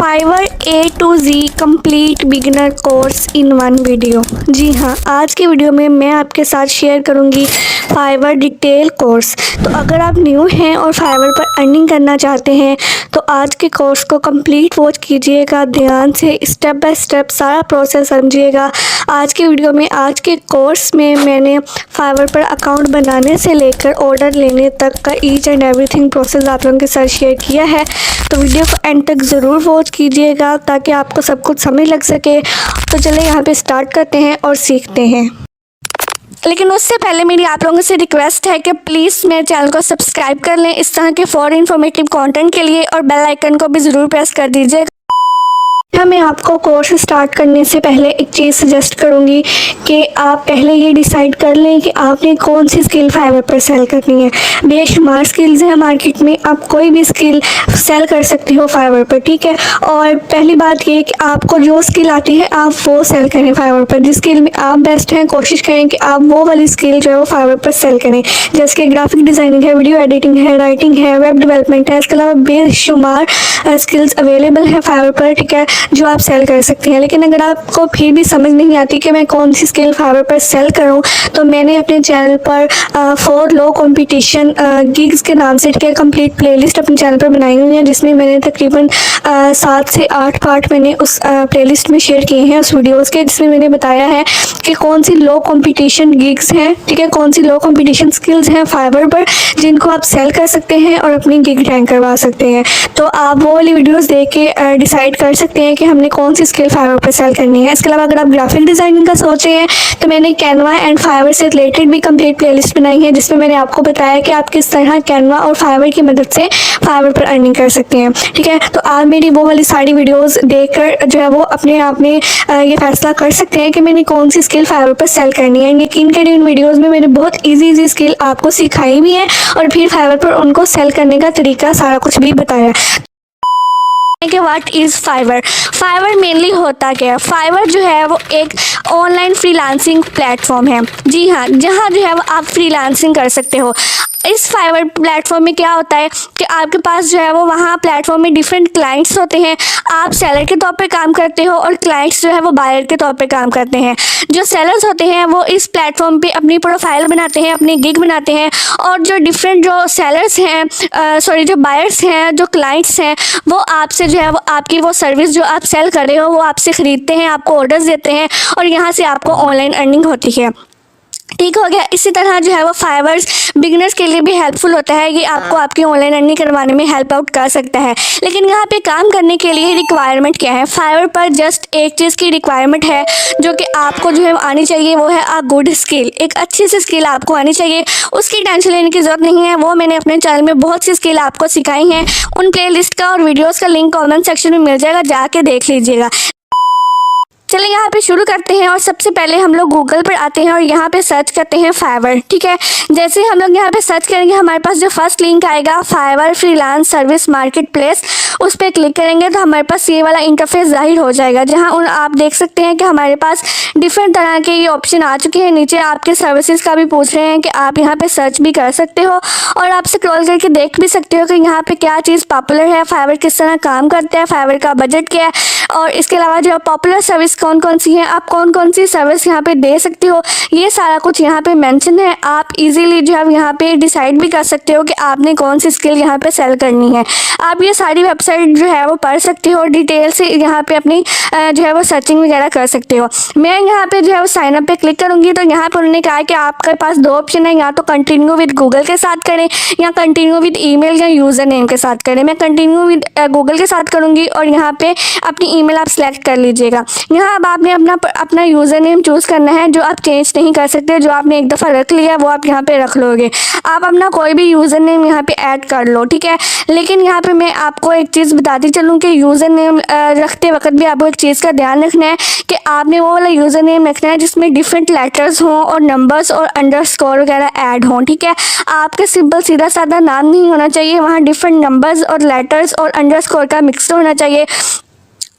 Fibre A to Z complete beginner course in one video. जी हाँ, आज की वीडियो में मैं आपके साथ शेयर करूंगी फाइवर डिटेल कोर्स। तो अगर आप न्यू हैं और फाइवर पर अर्निंग करना चाहते हैं तो आज के कोर्स को कंप्लीट वॉच कीजिएगा, ध्यान से स्टेप बाय स्टेप सारा प्रोसेस समझिएगा। आज की वीडियो में, आज के कोर्स में मैंने फाइवर पर अकाउंट बनाने से लेकर ऑर्डर लेने तक का ईच एंड एवरीथिंग प्रोसेस आप लोगों के साथ शेयर किया है। तो वीडियो को एंड तक ज़रूर वॉच कीजिएगा ताकि आपको सब कुछ समझ लग सके। तो चलिए यहाँ पे स्टार्ट करते हैं और सीखते हैं। लेकिन उससे पहले मेरी आप लोगों से रिक्वेस्ट है कि प्लीज़ मेरे चैनल को सब्सक्राइब कर लें इस तरह के फॉर इन्फॉर्मेटिव कंटेंट के लिए, और बेल आइकन को भी ज़रूर प्रेस कर दीजिएगा। मैं आपको कोर्स स्टार्ट करने से पहले एक चीज़ सजेस्ट करूंगी कि आप पहले ये डिसाइड कर लें कि आपने कौन सी स्किल फाइवर पर सेल करनी है। बेशुमार स्किल्स हैं मार्केट में, आप कोई भी स्किल सेल कर सकते हो फाइवर पर, ठीक है। और पहली बात ये कि आपको जो स्किल आती है आप वो सेल करें फाइवर पर। जिस स्किल में आप बेस्ट हैं कोशिश करें कि आप वो वाली स्किल जो है वो फाइवर पर सेल करें। जैसे कि ग्राफिक डिज़ाइनिंग है, वीडियो एडिटिंग है, राइटिंग है, वेब डेवलपमेंट है। इसके अलावा बेशुमार स्किल्स अवेलेबल है फाइवर पर, ठीक है, जो आप सेल कर सकते हैं। लेकिन अगर आपको फिर भी समझ नहीं आती कि मैं कौन सी स्किल फाइवर पर सेल करूं, तो मैंने अपने चैनल पर 4 लो कंपटीशन गिग्स के नाम से एक कंप्लीट प्लेलिस्ट अपने चैनल पर बनाई हुई है, जिसमें मैंने तकरीबन 7 से 8 पार्ट मैंने उस प्लेलिस्ट में शेयर किए हैं उस वीडियोज़ के, जिसमें मैंने बताया है कि कौन सी लो कंपटीशन गिग्स हैं, ठीक है, कौन सी लो कंपटीशन स्किल्स हैं फाइवर पर जिनको आप सेल कर सकते हैं और अपनी गिग रैंक करवा सकते हैं। तो आप वो वाली वीडियोज़ देख के डिसाइड कर सकते हैं कि हमने कौन सी स्किल फाइवर पर सेल करनी है। इसके अलावा अगर आप ग्राफिक डिज़ाइनिंग का सोच रहे हैं तो मैंने कैनवा एंड फाइवर से रिलेटेड भी कंप्लीट प्लेलिस्ट बनाई है, जिसमें मैंने आपको बताया कि आप किस तरह कैनवा और फाइवर की मदद से फाइवर पर अर्निंग कर सकते हैं, ठीक है। तो आप मेरी वो वाली सारी वीडियोस देखकर जो है वो अपने आप में ये फैसला कर सकते हैं कि मैंने कौन सी स्किल फाइवर पर सेल करनी है। यकीन करिए उन वीडियोज़ में मैंने बहुत ईजी स्किल आपको सिखाई भी है और फिर फाइवर पर उनको सेल करने का तरीका सारा कुछ भी बताया कि what is Fiverr. Fiverr mainly होता क्या है? फाइवर जो है वो एक ऑनलाइन फ्रीलांसिंग प्लेटफॉर्म है। जी हाँ, जहाँ जो है वो आप फ्रीलांसिंग कर सकते हो। इस फाइवर प्लेटफॉर्म में क्या होता है कि आपके पास जो है वो वहाँ प्लेटफॉर्म में डिफरेंट क्लाइंट्स होते हैं। आप सेलर के तौर पे काम करते हो और क्लाइंट्स जो है वो बायर के तौर पे काम करते हैं। जो सेलर्स होते हैं वो इस प्लेटफॉर्म पे अपनी प्रोफाइल बनाते हैं, अपनी गिग बनाते हैं, और जो डिफरेंट जो सेलर्स हैं जो बायर्स हैं, जो क्लाइंट्स हैं, वो आपसे जो है वो आपकी वो सर्विस जो आप सेल कर रहे हो वो आपसे ख़रीदते हैं, आपको ऑर्डर्स देते हैं और यहाँ से आपको ऑनलाइन अर्निंग होती है। ठीक हो गया। इसी तरह जो है वो फाइवर्स बिगिनर्स के लिए भी हेल्पफुल होता है, ये आपको आपकी ऑनलाइन अर्निंग करवाने में हेल्प आउट कर सकता है। लेकिन यहाँ पे काम करने के लिए रिक्वायरमेंट क्या है? फाइवर पर जस्ट एक चीज़ की रिक्वायरमेंट है जो कि आपको जो है आनी चाहिए, वो है अ गुड स्किल। एक अच्छी सी स्किल आपको आनी चाहिए, उसकी टेंशन लेने की ज़रूरत नहीं है। वो मैंने अपने चैनल में बहुत सी स्किल आपको सिखाई हैं, उन प्ले लिस्ट का और वीडियोज़ का लिंक कॉमेंट सेक्शन में मिल जाएगा, जाके देख लीजिएगा। चलिए यहाँ पे शुरू करते हैं। और सबसे पहले हम लोग गूगल पर आते हैं और यहाँ पे सर्च करते हैं फाइवर, ठीक है। जैसे ही हम लोग यहाँ पे सर्च करेंगे हमारे पास जो फर्स्ट लिंक आएगा Fiverr freelance service marketplace, उस पर क्लिक करेंगे तो हमारे पास ये वाला इंटरफेस जाहिर हो जाएगा, जहाँ आप देख सकते हैं कि हमारे पास डिफरेंट तरह के ये ऑप्शन आ चुके हैं। नीचे आपके सर्विसेज का भी पूछ रहे हैं कि आप यहाँ पे सर्च भी कर सकते हो और आप स्क्रॉल करके देख भी सकते हो कि यहाँ पे क्या चीज़ पॉपुलर है, फाइवर किस तरह काम करता है, फाइवर का बजट क्या है, और इसके अलावा जो पॉपुलर सर्विस कौन कौन सी है, आप कौन कौन सी सर्विस यहाँ पे दे सकते हो, ये सारा कुछ यहाँ पे मेंशन है। आप इजीली जो है यहाँ पे डिसाइड भी कर सकते हो कि आपने कौन सी स्किल यहाँ पे सेल करनी है। आप ये सारी वेबसाइट जो है वो पढ़ सकते हो, डिटेल से यहाँ पे अपनी जो है वो सर्चिंग वगैरह कर सकते हो। मैं यहाँ पे जो है वो साइन अप पे क्लिक करूँगी तो यहाँ पर उन्होंने कहा कि आपके पास 2 ऑप्शन है, या तो कंटिन्यू विद गूगल के साथ करें या कंटिन्यू विद ईमेल या यूज़र नेम के साथ करें। मैं कंटिन्यू विद गूगल के साथ करूँगी और यहाँ पे अपनी ईमेल आप सेलेक्ट कर लीजिएगा। यहाँ अब आपने अपना यूज़र नेम चूज़ करना है, जो आप चेंज नहीं कर सकते, जो आपने एक दफ़ा रख लिया वो आप यहाँ पे रख लोगे। आप अपना कोई भी यूज़र नेम यहाँ पे ऐड कर लो, ठीक है। लेकिन यहाँ पे मैं आपको एक चीज़ बताती चलूँ कि यूज़र नेम रखते वक्त भी आपको एक चीज़ का ध्यान रखना है कि आपने वो वाला यूज़र नेम रखना है जिसमें डिफरेंट लेटर्स हों और नंबर्स और अंडरस्कोर वगैरह ऐड हों, ठीक है। आपका सिंपल सीधा साधा नाम नहीं होना चाहिए, वहाँ डिफरेंट नंबर्स और लेटर्स और अंडरस्कोर का मिक्स होना चाहिए।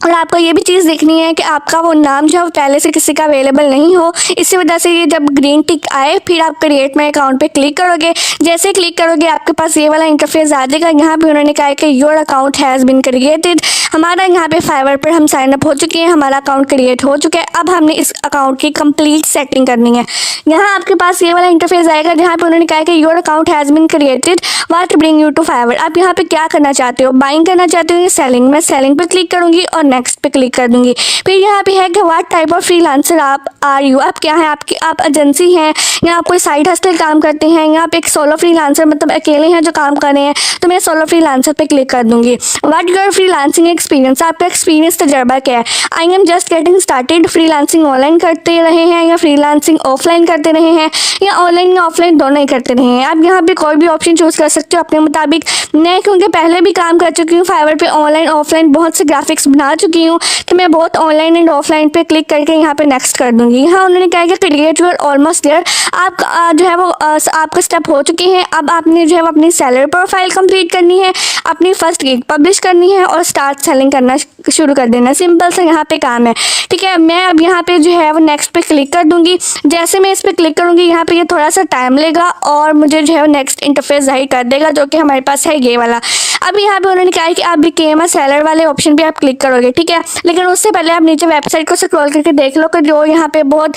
और आपको ये भी चीज़ देखनी है कि आपका वो नाम जो है वो पहले से किसी का अवेलेबल नहीं हो। इसी वजह से ये जब ग्रीन टिक आए फिर आप क्रिएट माई अकाउंट पे क्लिक करोगे। जैसे क्लिक करोगे आपके पास ये वाला इंटरफेस आ जाएगा। यहाँ पे उन्होंने कहा है कि your account has been created. हमारा यहाँ पे फाइवर पर हम साइन अप हो चुके हैं, हमारा अकाउंट क्रिएट हो चुका है। अब हमने इस अकाउंट की कंप्लीट सेटिंग करनी है। यहाँ आपके पास ये वाला इंटरफेस आएगा जहाँ पे उन्होंने कहा है कि your account has been created, what bring you to Fiverr. आप यहाँ पे क्या करना चाहते हो, बाइंग करना चाहते हो या सेलिंग। मैं सेलिंग पे क्लिक करूंगी और नेक्स्ट पे क्लिक कर दूंगी। फिर यहाँ पे है कि व्हाट टाइप ऑफ फ्रीलांसर आप आर यू, आप क्या है, आप एजेंसी हैं या आप कोई साइड हस्टल काम करते हैं। यहाँ पे एक सोलो फ्रीलांसर मतलब अकेले हैं जो काम कर रहे हैं, तो मैं सोलो फ्रीलांसर पे क्लिक कर दूंगी। व्हाट योर फ्रीलांसिंग एक्सपीरियंस, आपका एक्सपीरियंस तजर्बा क्या है। I am just getting started, freelancing online करते रहे हैं या फ्रीलांसिंग ऑफलाइन करते रहे हैं या ऑनलाइन या ऑफलाइन दोनों ही करते रहे हैं। आप यहाँ पे कोई भी ऑप्शन चूज कर सकते हो अपने मुताबिक। मैं क्योंकि पहले भी काम कर चुकी हूँ फाइवर पे, ऑनलाइन ऑफलाइन बहुत से ग्राफिक्स बना चुकी हूँ, तो मैं बहुत ऑनलाइन एंड ऑफलाइन पे क्लिक करके यहाँ पे नेक्स्ट कर दूंगी। यहाँ उन्होंने कहा कि क्रिएट योर ऑलमोस्ट देयर, आप जो है वो आपका स्टेप हो चुके हैं। अब आपने जो है वो अपनी सेलर प्रोफाइल कंप्लीट करनी है, अपनी फर्स्ट गिग पब्लिश करनी है और स्टार्ट सेलिंग करना शुरू कर देना। सिंपल सा यहाँ पे काम है, ठीक है। मैं अब यहाँ पे जो है वो नेक्स्ट पे क्लिक कर दूंगी। जैसे मैं इस पर क्लिक करूँगी यहाँ पे ये थोड़ा सा टाइम लेगा और मुझे जो है वो नेक्स्ट इंटरफेस जाहिर कर देगा जो कि हमारे पास है ये वाला। अब यहाँ पे उन्होंने कहा है कि आप बिकेम अ सेलर वाले ऑप्शन पे आप क्लिक करोगे, ठीक है। लेकिन उससे पहले आप नीचे वेबसाइट को स्क्रॉल करके देख लो कि जो यहाँ पे बहुत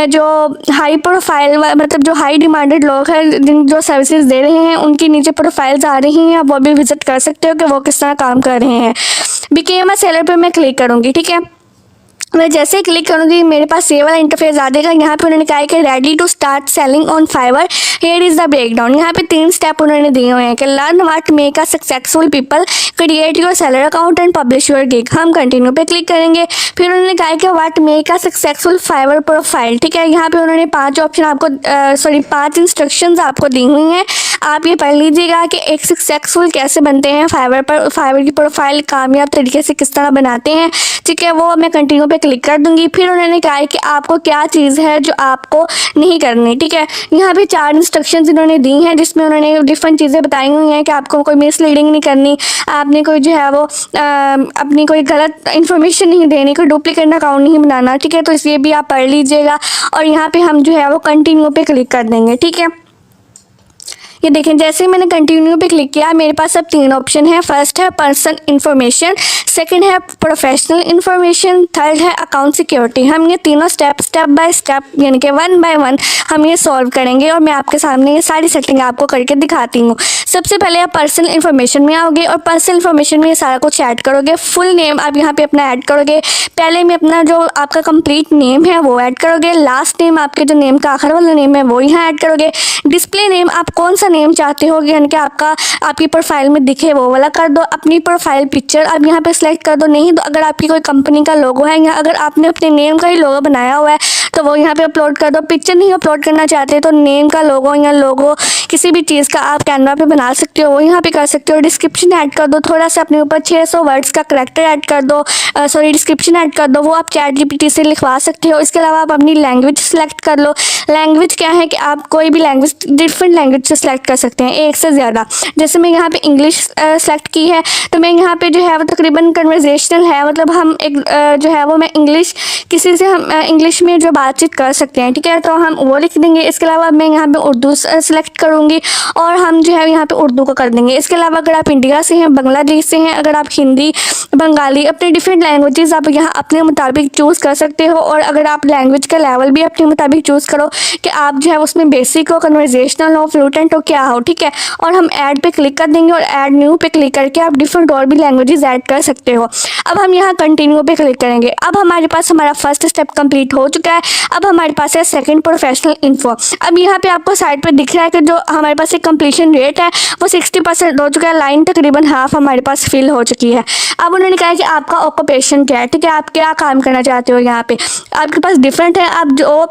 जो हाई प्रोफाइल मतलब जो हाई डिमांडेड लोग हैं जो सर्विसेज दे रहे हैं उनकी नीचे प्रोफाइल्स आ रही हैं, आप वो भी विजिट कर सकते हो कि वो किस तरह काम कर रहे हैं। बिकेम अ सेलर पे मैं क्लिक करूँगी, ठीक है। मैं जैसे ही क्लिक करूँगी मेरे पास ये वाला इंटरफेस आ जाएगा। यहाँ पे उन्होंने कहा है कि ready to start selling on Fiverr, here is the breakdown. यहाँ पे 3 स्टेप उन्होंने दिए हुए हैं कि learn what make a successful people, create your seller account and publish your gig. हम कंटिन्यू पे क्लिक करेंगे। फिर उन्होंने कहा है कि what make a successful Fiverr profile, ठीक है। यहाँ पे उन्होंने 5 ऑप्शन आपको 5 इंस्ट्रक्शंस आपको दी हुई हैं। आप ये पढ़ लीजिएगा कि एक सक्सेसफुल कैसे बनते हैं फाइवर पर, फाइवर की प्रोफाइल कामयाब तरीके से किस तरह बनाते हैं, ठीक है। वो मैं कंटिन्यू पे क्लिक कर दूंगी। फिर उन्होंने कहा है कि आपको क्या चीज़ है जो आपको नहीं करनी, ठीक है। यहाँ पे 4 इंस्ट्रक्शंस इन्होंने दी हैं जिसमें उन्होंने डिफरेंट चीज़ें बताई हुई हैं कि आपको कोई मिसलीडिंग नहीं करनी, आपने कोई जो है वो अपनी कोई गलत इन्फॉर्मेशन नहीं देनी, कोई डुप्लीकेट अकाउंट नहीं बनाना, ठीक है। तो इसलिए भी आप पढ़ लीजिएगा और यहाँ पे हम जो है वो कंटिन्यू पे क्लिक कर देंगे, ठीक है। ये देखें जैसे ही मैंने कंटिन्यू पे क्लिक किया मेरे पास अब 3 ऑप्शन है। फर्स्ट है पर्सनल इन्फॉर्मेशन, सेकंड है प्रोफेशनल इन्फॉर्मेशन, थर्ड है अकाउंट सिक्योरिटी। हम ये तीनों स्टेप बाय स्टेप यानी कि 1 बाय 1 हम ये सॉल्व करेंगे और मैं आपके सामने ये सारी सेटिंग आपको करके दिखाती हूँ। सबसे पहले आप पर्सनल इन्फॉर्मेशन में आओगे और पर्सनल इन्फॉर्मेशन में ये सारा कुछ ऐड करोगे। फुल नेम आप यहाँ पे अपना ऐड करोगे। पहले में अपना जो आपका कंप्लीट नेम है वो ऐड करोगे। लास्ट नेम आपके जो नेम का आखिर वाला नेम है वो यहाँ ऐड करोगे। डिस्प्ले नेम आप कौन सा नेम चाहते हो यानी कि आपकी प्रोफाइल में दिखे वो वाला कर दो। अपनी प्रोफाइल पिक्चर आप यहाँ पे सिलेक्ट कर दो। नहीं तो अगर आपकी कोई कंपनी का लोगो है या अगर आपने अपने नेम का ही लोगो बनाया हुआ है तो वो यहाँ पे अपलोड कर दो। पिक्चर नहीं अपलोड करना चाहते तो नेम का लोगो या लोगो किसी भी चीज़ का आप कैनवा पे बना सकते हो, वो यहाँ पे कर सकते हो। डिस्क्रिप्शन ऐड कर दो, थोड़ा सा अपने ऊपर 600 वर्ड्स का करैक्टर ऐड कर दो, डिस्क्रिप्शन ऐड कर दो, वो आप चैट जीपीटी से लिखवा सकते हो। इसके अलावा आप अपनी लैंग्वेज सेलेक्ट कर लो। लैंग्वेज क्या है कि आप कोई भी लैंग्वेज डिफरेंट लैंग्वेज से सेलेक्ट कर सकते हैं, एक से ज़्यादा। जैसे मैं यहाँ पे इंग्लिश सेलेक्ट की है तो मैं यहाँ पे जो है वो तकरीबन कन्वर्जेशनल है, मतलब हम एक जो है वो मैं इंग्लिश किसी से हम इंग्लिश में जो बातचीत कर सकते हैं, ठीक है, तो हम वो लिख देंगे। इसके अलावा मैं यहाँ पे उर्दू सेलेक्ट करूँगी और हम जो है यहाँ पे उर्दू को कर देंगे। इसके अलावा अगर आप इंडिया से हैं, बांग्लादेश से हैं, अगर आप हिंदी, बंगाली अपने डिफरेंट लैंग्वेजेस आप यहाँ अपने मुताबिक चूज़ कर सकते हो। और अगर आप लैंग्वेज का लेवल भी अपने मुताबिक चूज़ करो कि आप जो है उसमें बेसिक हो, कन्वर्जेशनल हो, फ्लूटेंट हो, क्या हो, ठीक है। और हम ऐड पे क्लिक कर देंगे और ऐड न्यू पे क्लिक करके आप डिफरेंट और भी लैंग्वेजेस ऐड कर सकते हो। अब हम यहाँ कंटिन्यू पे क्लिक करेंगे। अब हमारे पास हमारा फर्स्ट स्टेप कंप्लीट हो चुका है। अब हमारे पास है सेकंड प्रोफेशनल इन्फो। अब यहाँ पे आपको साइड पे दिख रहा है कि जो हमारे पास एक कंप्लीशन रेट है वो 60% हो चुका है। लाइन तकरीबन हाफ हमारे पास फिल हो चुकी है। अब उन्होंने कहा कि आपका ऑक्यूपेशन क्या है, ठीक है, आप क्या काम करना चाहते हो। यहाँ पे आपके पास डिफरेंट है, आप जो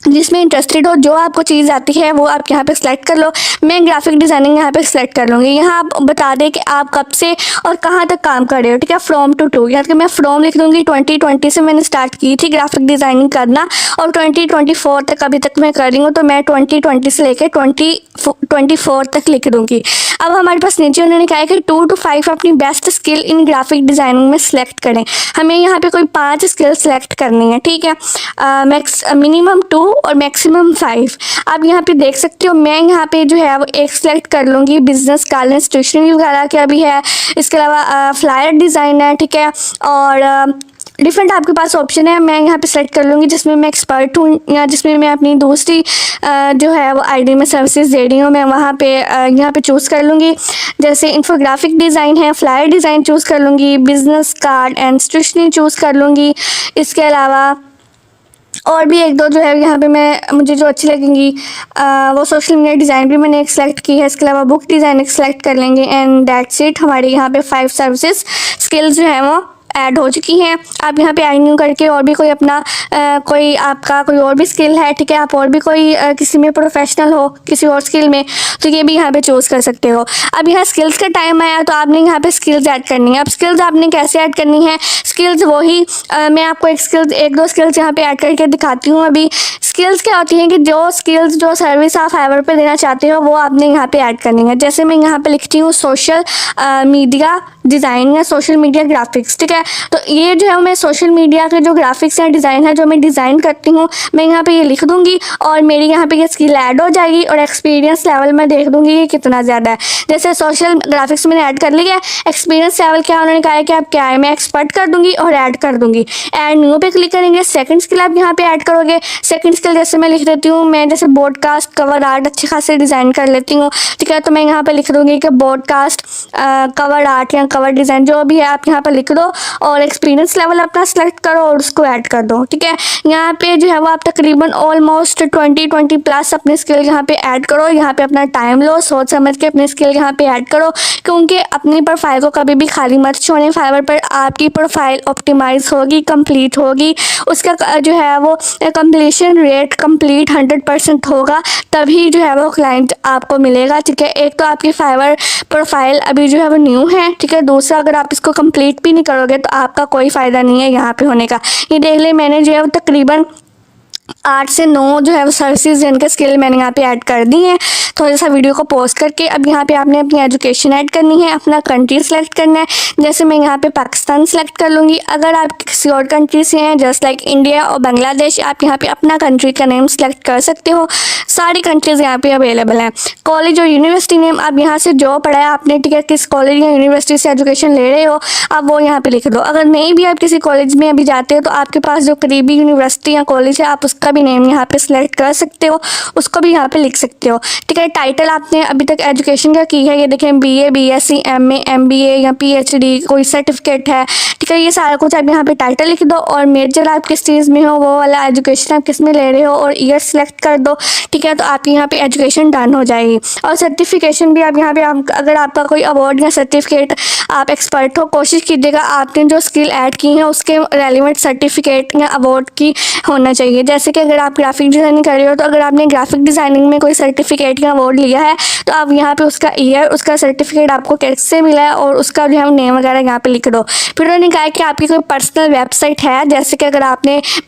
जिसमें इंटरेस्टेड हो, जो आपको चीज़ आती है वो आप यहाँ पे सिलेक्ट कर लो। मैं ग्राफिक डिज़ाइनिंग यहाँ पे सिलेक्ट कर लूँगी। यहाँ आप बता दें कि आप कब से और कहाँ तक काम कर रहे हो, ठीक है। फ्रॉम टू यहाँ कि मैं फ्रॉम लिख दूँगी, 2020 से मैंने स्टार्ट की थी ग्राफिक डिज़ाइनिंग करना और 2024 तक अभी तक मैं कर रही हूँ, तो मैं 2020 से लेकर 2024 तक लिख दूँगी। अब हमारे पास नीचे उन्होंने कहा है कि 2 to 5 अपनी best skill in graphic designing में सिलेक्ट करें। हमें यहाँ पे कोई 5 स्किल सेलेक्ट करनी है, ठीक है। मिनिमम 2 और मैक्सिमम 5। आप यहाँ पे देख सकते हो, मैं यहाँ पे जो है वो एक सिलेक्ट कर लूँगी, बिजनेस कार्ड स्टेशनरी वगैरह का भी है। इसके अलावा फ्लायर डिज़ाइन है, ठीक है। और डिफरेंट आपके पास ऑप्शन है। मैं यहाँ पे सेलेक्ट कर लूँगी जिसमें मैं एक्सपर्ट हूँ या जिसमें मैं अपनी दूसरी जो है वो आईडी में सर्विसेज दे रही हूँ, मैं वहाँ पे यहाँ पे चूज़ कर लूँगी। जैसे इंफोग्राफिक डिज़ाइन है, फ्लायर डिज़ाइन चूज़ कर लूँगी, business card and stationery choose कर लूँगी। इसके अलावा और भी एक दो जो है यहाँ पे मुझे जो अच्छी लगेंगी वो सोशल मीडिया डिज़ाइन भी मैंने एक सेलेक्ट की है। इसके अलावा बुक डिज़ाइन एक सेलेक्ट कर लेंगे एंड दैट्स इट। हमारे यहाँ पे 5 सर्विसेज स्किल्स जो है वो ऐड हो चुकी हैं। आप यहाँ पे न्यू करके और भी कोई अपना कोई आपका कोई और भी स्किल है, ठीक है, आप और भी कोई किसी में प्रोफेशनल हो किसी और स्किल में, तो ये भी यहाँ पे चूज़ कर सकते हो। अब यहाँ स्किल्स का टाइम आया तो आपने यहाँ पे स्किल्स ऐड करनी है। अब स्किल्स आपने कैसे ऐड करनी है, स्किल्स वही मैं आपको एक दो स्किल्स यहाँ पे ऐड करके दिखाती हूँ। अभी स्किल्स क्या होती हैं कि जो सर्विस आप फाइवर पे देना चाहते हो वो आपने यहाँ पे ऐड करनी है। जैसे मैं यहाँ पे लिखती हूँ सोशल मीडिया डिज़ाइन या सोशल मीडिया ग्राफिक्स, ठीक है। तो ये जो है मैं सोशल मीडिया के जो ग्राफिक्स हैं, डिज़ाइन है, जो मैं डिज़ाइन करती हूँ, मैं यहाँ पे ये लिख दूँगी और मेरी यहाँ पे ये स्किल ऐड हो जाएगी और एक्सपीरियंस लेवल मैं देख दूँगी कि कितना ज़्यादा है। जैसे सोशल ग्राफिक्स मैंने ऐड कर लिया, एक्सपीरियंस लेवल क्या उन्होंने कहा है कि आप क्या है, मैं एक्सपर्ट कर दूँगी और ऐड कर दूँगी। ऐड न्यू पे क्लिक करेंगे, सेकंड स्किल आप यहाँ पे ऐड करोगे। सेकंड स्किल जैसे मैं लिख देती हूँ, मैं जैसे बॉडकास्ट कवर आर्ट अच्छे खासे डिज़ाइन कर लेती हूँ, ठीक है। तो मैं यहाँ पे लिख दूँगी कि बॉडकास्ट कवर आर्ट या कवर डिज़ाइन जो भी है आप यहाँ पर लिख दो और एक्सपीरियंस लेवल अपना सेलेक्ट करो और उसको ऐड कर दो, ठीक है। यहाँ पे जो है वो आप तकरीबन ऑलमोस्ट 20 प्लस अपने स्किल यहाँ पे ऐड करो। यहाँ पे अपना टाइम लो, सोच समझ के अपने स्किल यहाँ पे ऐड करो, क्योंकि अपनी प्रोफाइल को कभी भी खाली मत छोड़ें। फाइवर पर आपकी प्रोफाइल ऑप्टिमाइज होगी, कंप्लीट होगी, उसका जो है वो कंप्लीशन रेट कंप्लीट 100% होगा, तभी जो है वो क्लाइंट आपको मिलेगा, ठीक है। एक तो आपकी फाइवर प्रोफाइल अभी जो है वो न्यू है, ठीक है। दूसरा, अगर आप इसको कंप्लीट भी नहीं करोगे तो आपका कोई फ़ायदा नहीं है यहाँ पे होने का। ये देख ले, मैंने जो है वो तकरीबन 8 से 9 जो है वो सर्विसेज जिनके स्किल मैंने यहाँ पे ऐड कर दी हैं। थोड़ा सा वीडियो को पॉज करके अब यहाँ पे आपने अपनी एजुकेशन ऐड करनी है, अपना कंट्री सेलेक्ट करना है। जैसे मैं यहाँ पे पाकिस्तान सेलेक्ट कर लूँगी। अगर आप किसी और कंट्री से हैं जस्ट लाइक इंडिया और बांग्लादेश, आप यहाँ पे अपना कंट्री का नेम सेलेक्ट कर सकते हो। सारी कंट्रीज़ यहाँ पे अवेलेबल हैं। कॉलेज और यूनिवर्सिटी नेम आप यहाँ से जो पढ़ा है आपने, ठीक है, किस कॉलेज या यूनिवर्सिटी से एजुकेशन ले रहे हो आप वो यहाँ पे लिख दो। अगर नहीं भी आप किसी कॉलेज में अभी जाते हो तो आपके पास जो करीबी यूनिवर्सिटी या कॉलेज है आप उसका भी नेम यहाँ पे सिलेक्ट कर सकते हो, उसको भी यहाँ पे लिख सकते हो, ठीक है। टाइटल आपने अभी तक एजुकेशन का की है, ये देखें BA BSc MA MBA या PhD कोई सर्टिफिकेट है, ठीक है। ये सारा कुछ आप यहाँ पे टाइटल लिख दो और मेजर आप किस चीज़ में हो वो वाला एजुकेशन आप किस में ले रहे हो और ईयर सेलेक्ट कर दो, ठीक है। तो आपकी यहाँ पे एजुकेशन डन हो जाएगी। और सर्टिफिकेशन भी आप यहाँ पे अगर आपका कोई अवार्ड या सर्टिफिकेट आप एक्सपर्ट हो, कोशिश कीजिएगा आपने जो स्किल ऐड की है उसके रेलिवेंट सर्टिफिकेट या अवार्ड की होना चाहिए। जैसे कि अगर आप ग्राफिक डिज़ाइनिंग कर रहे हो तो अगर आपने ग्राफिक डिज़ाइनिंग में कोई सर्टिफिकेट या अवार्ड लिया है तो आप यहाँ पे उसका ईयर, उसका सर्टिफिकेट आपको कैसे मिला है और उसका जो है नेम वगैरह यहाँ पे लिख दो। फिर उन्होंने कहा कि आपकी कोई पर्सनल वेबसाइट है, जैसे कि अगर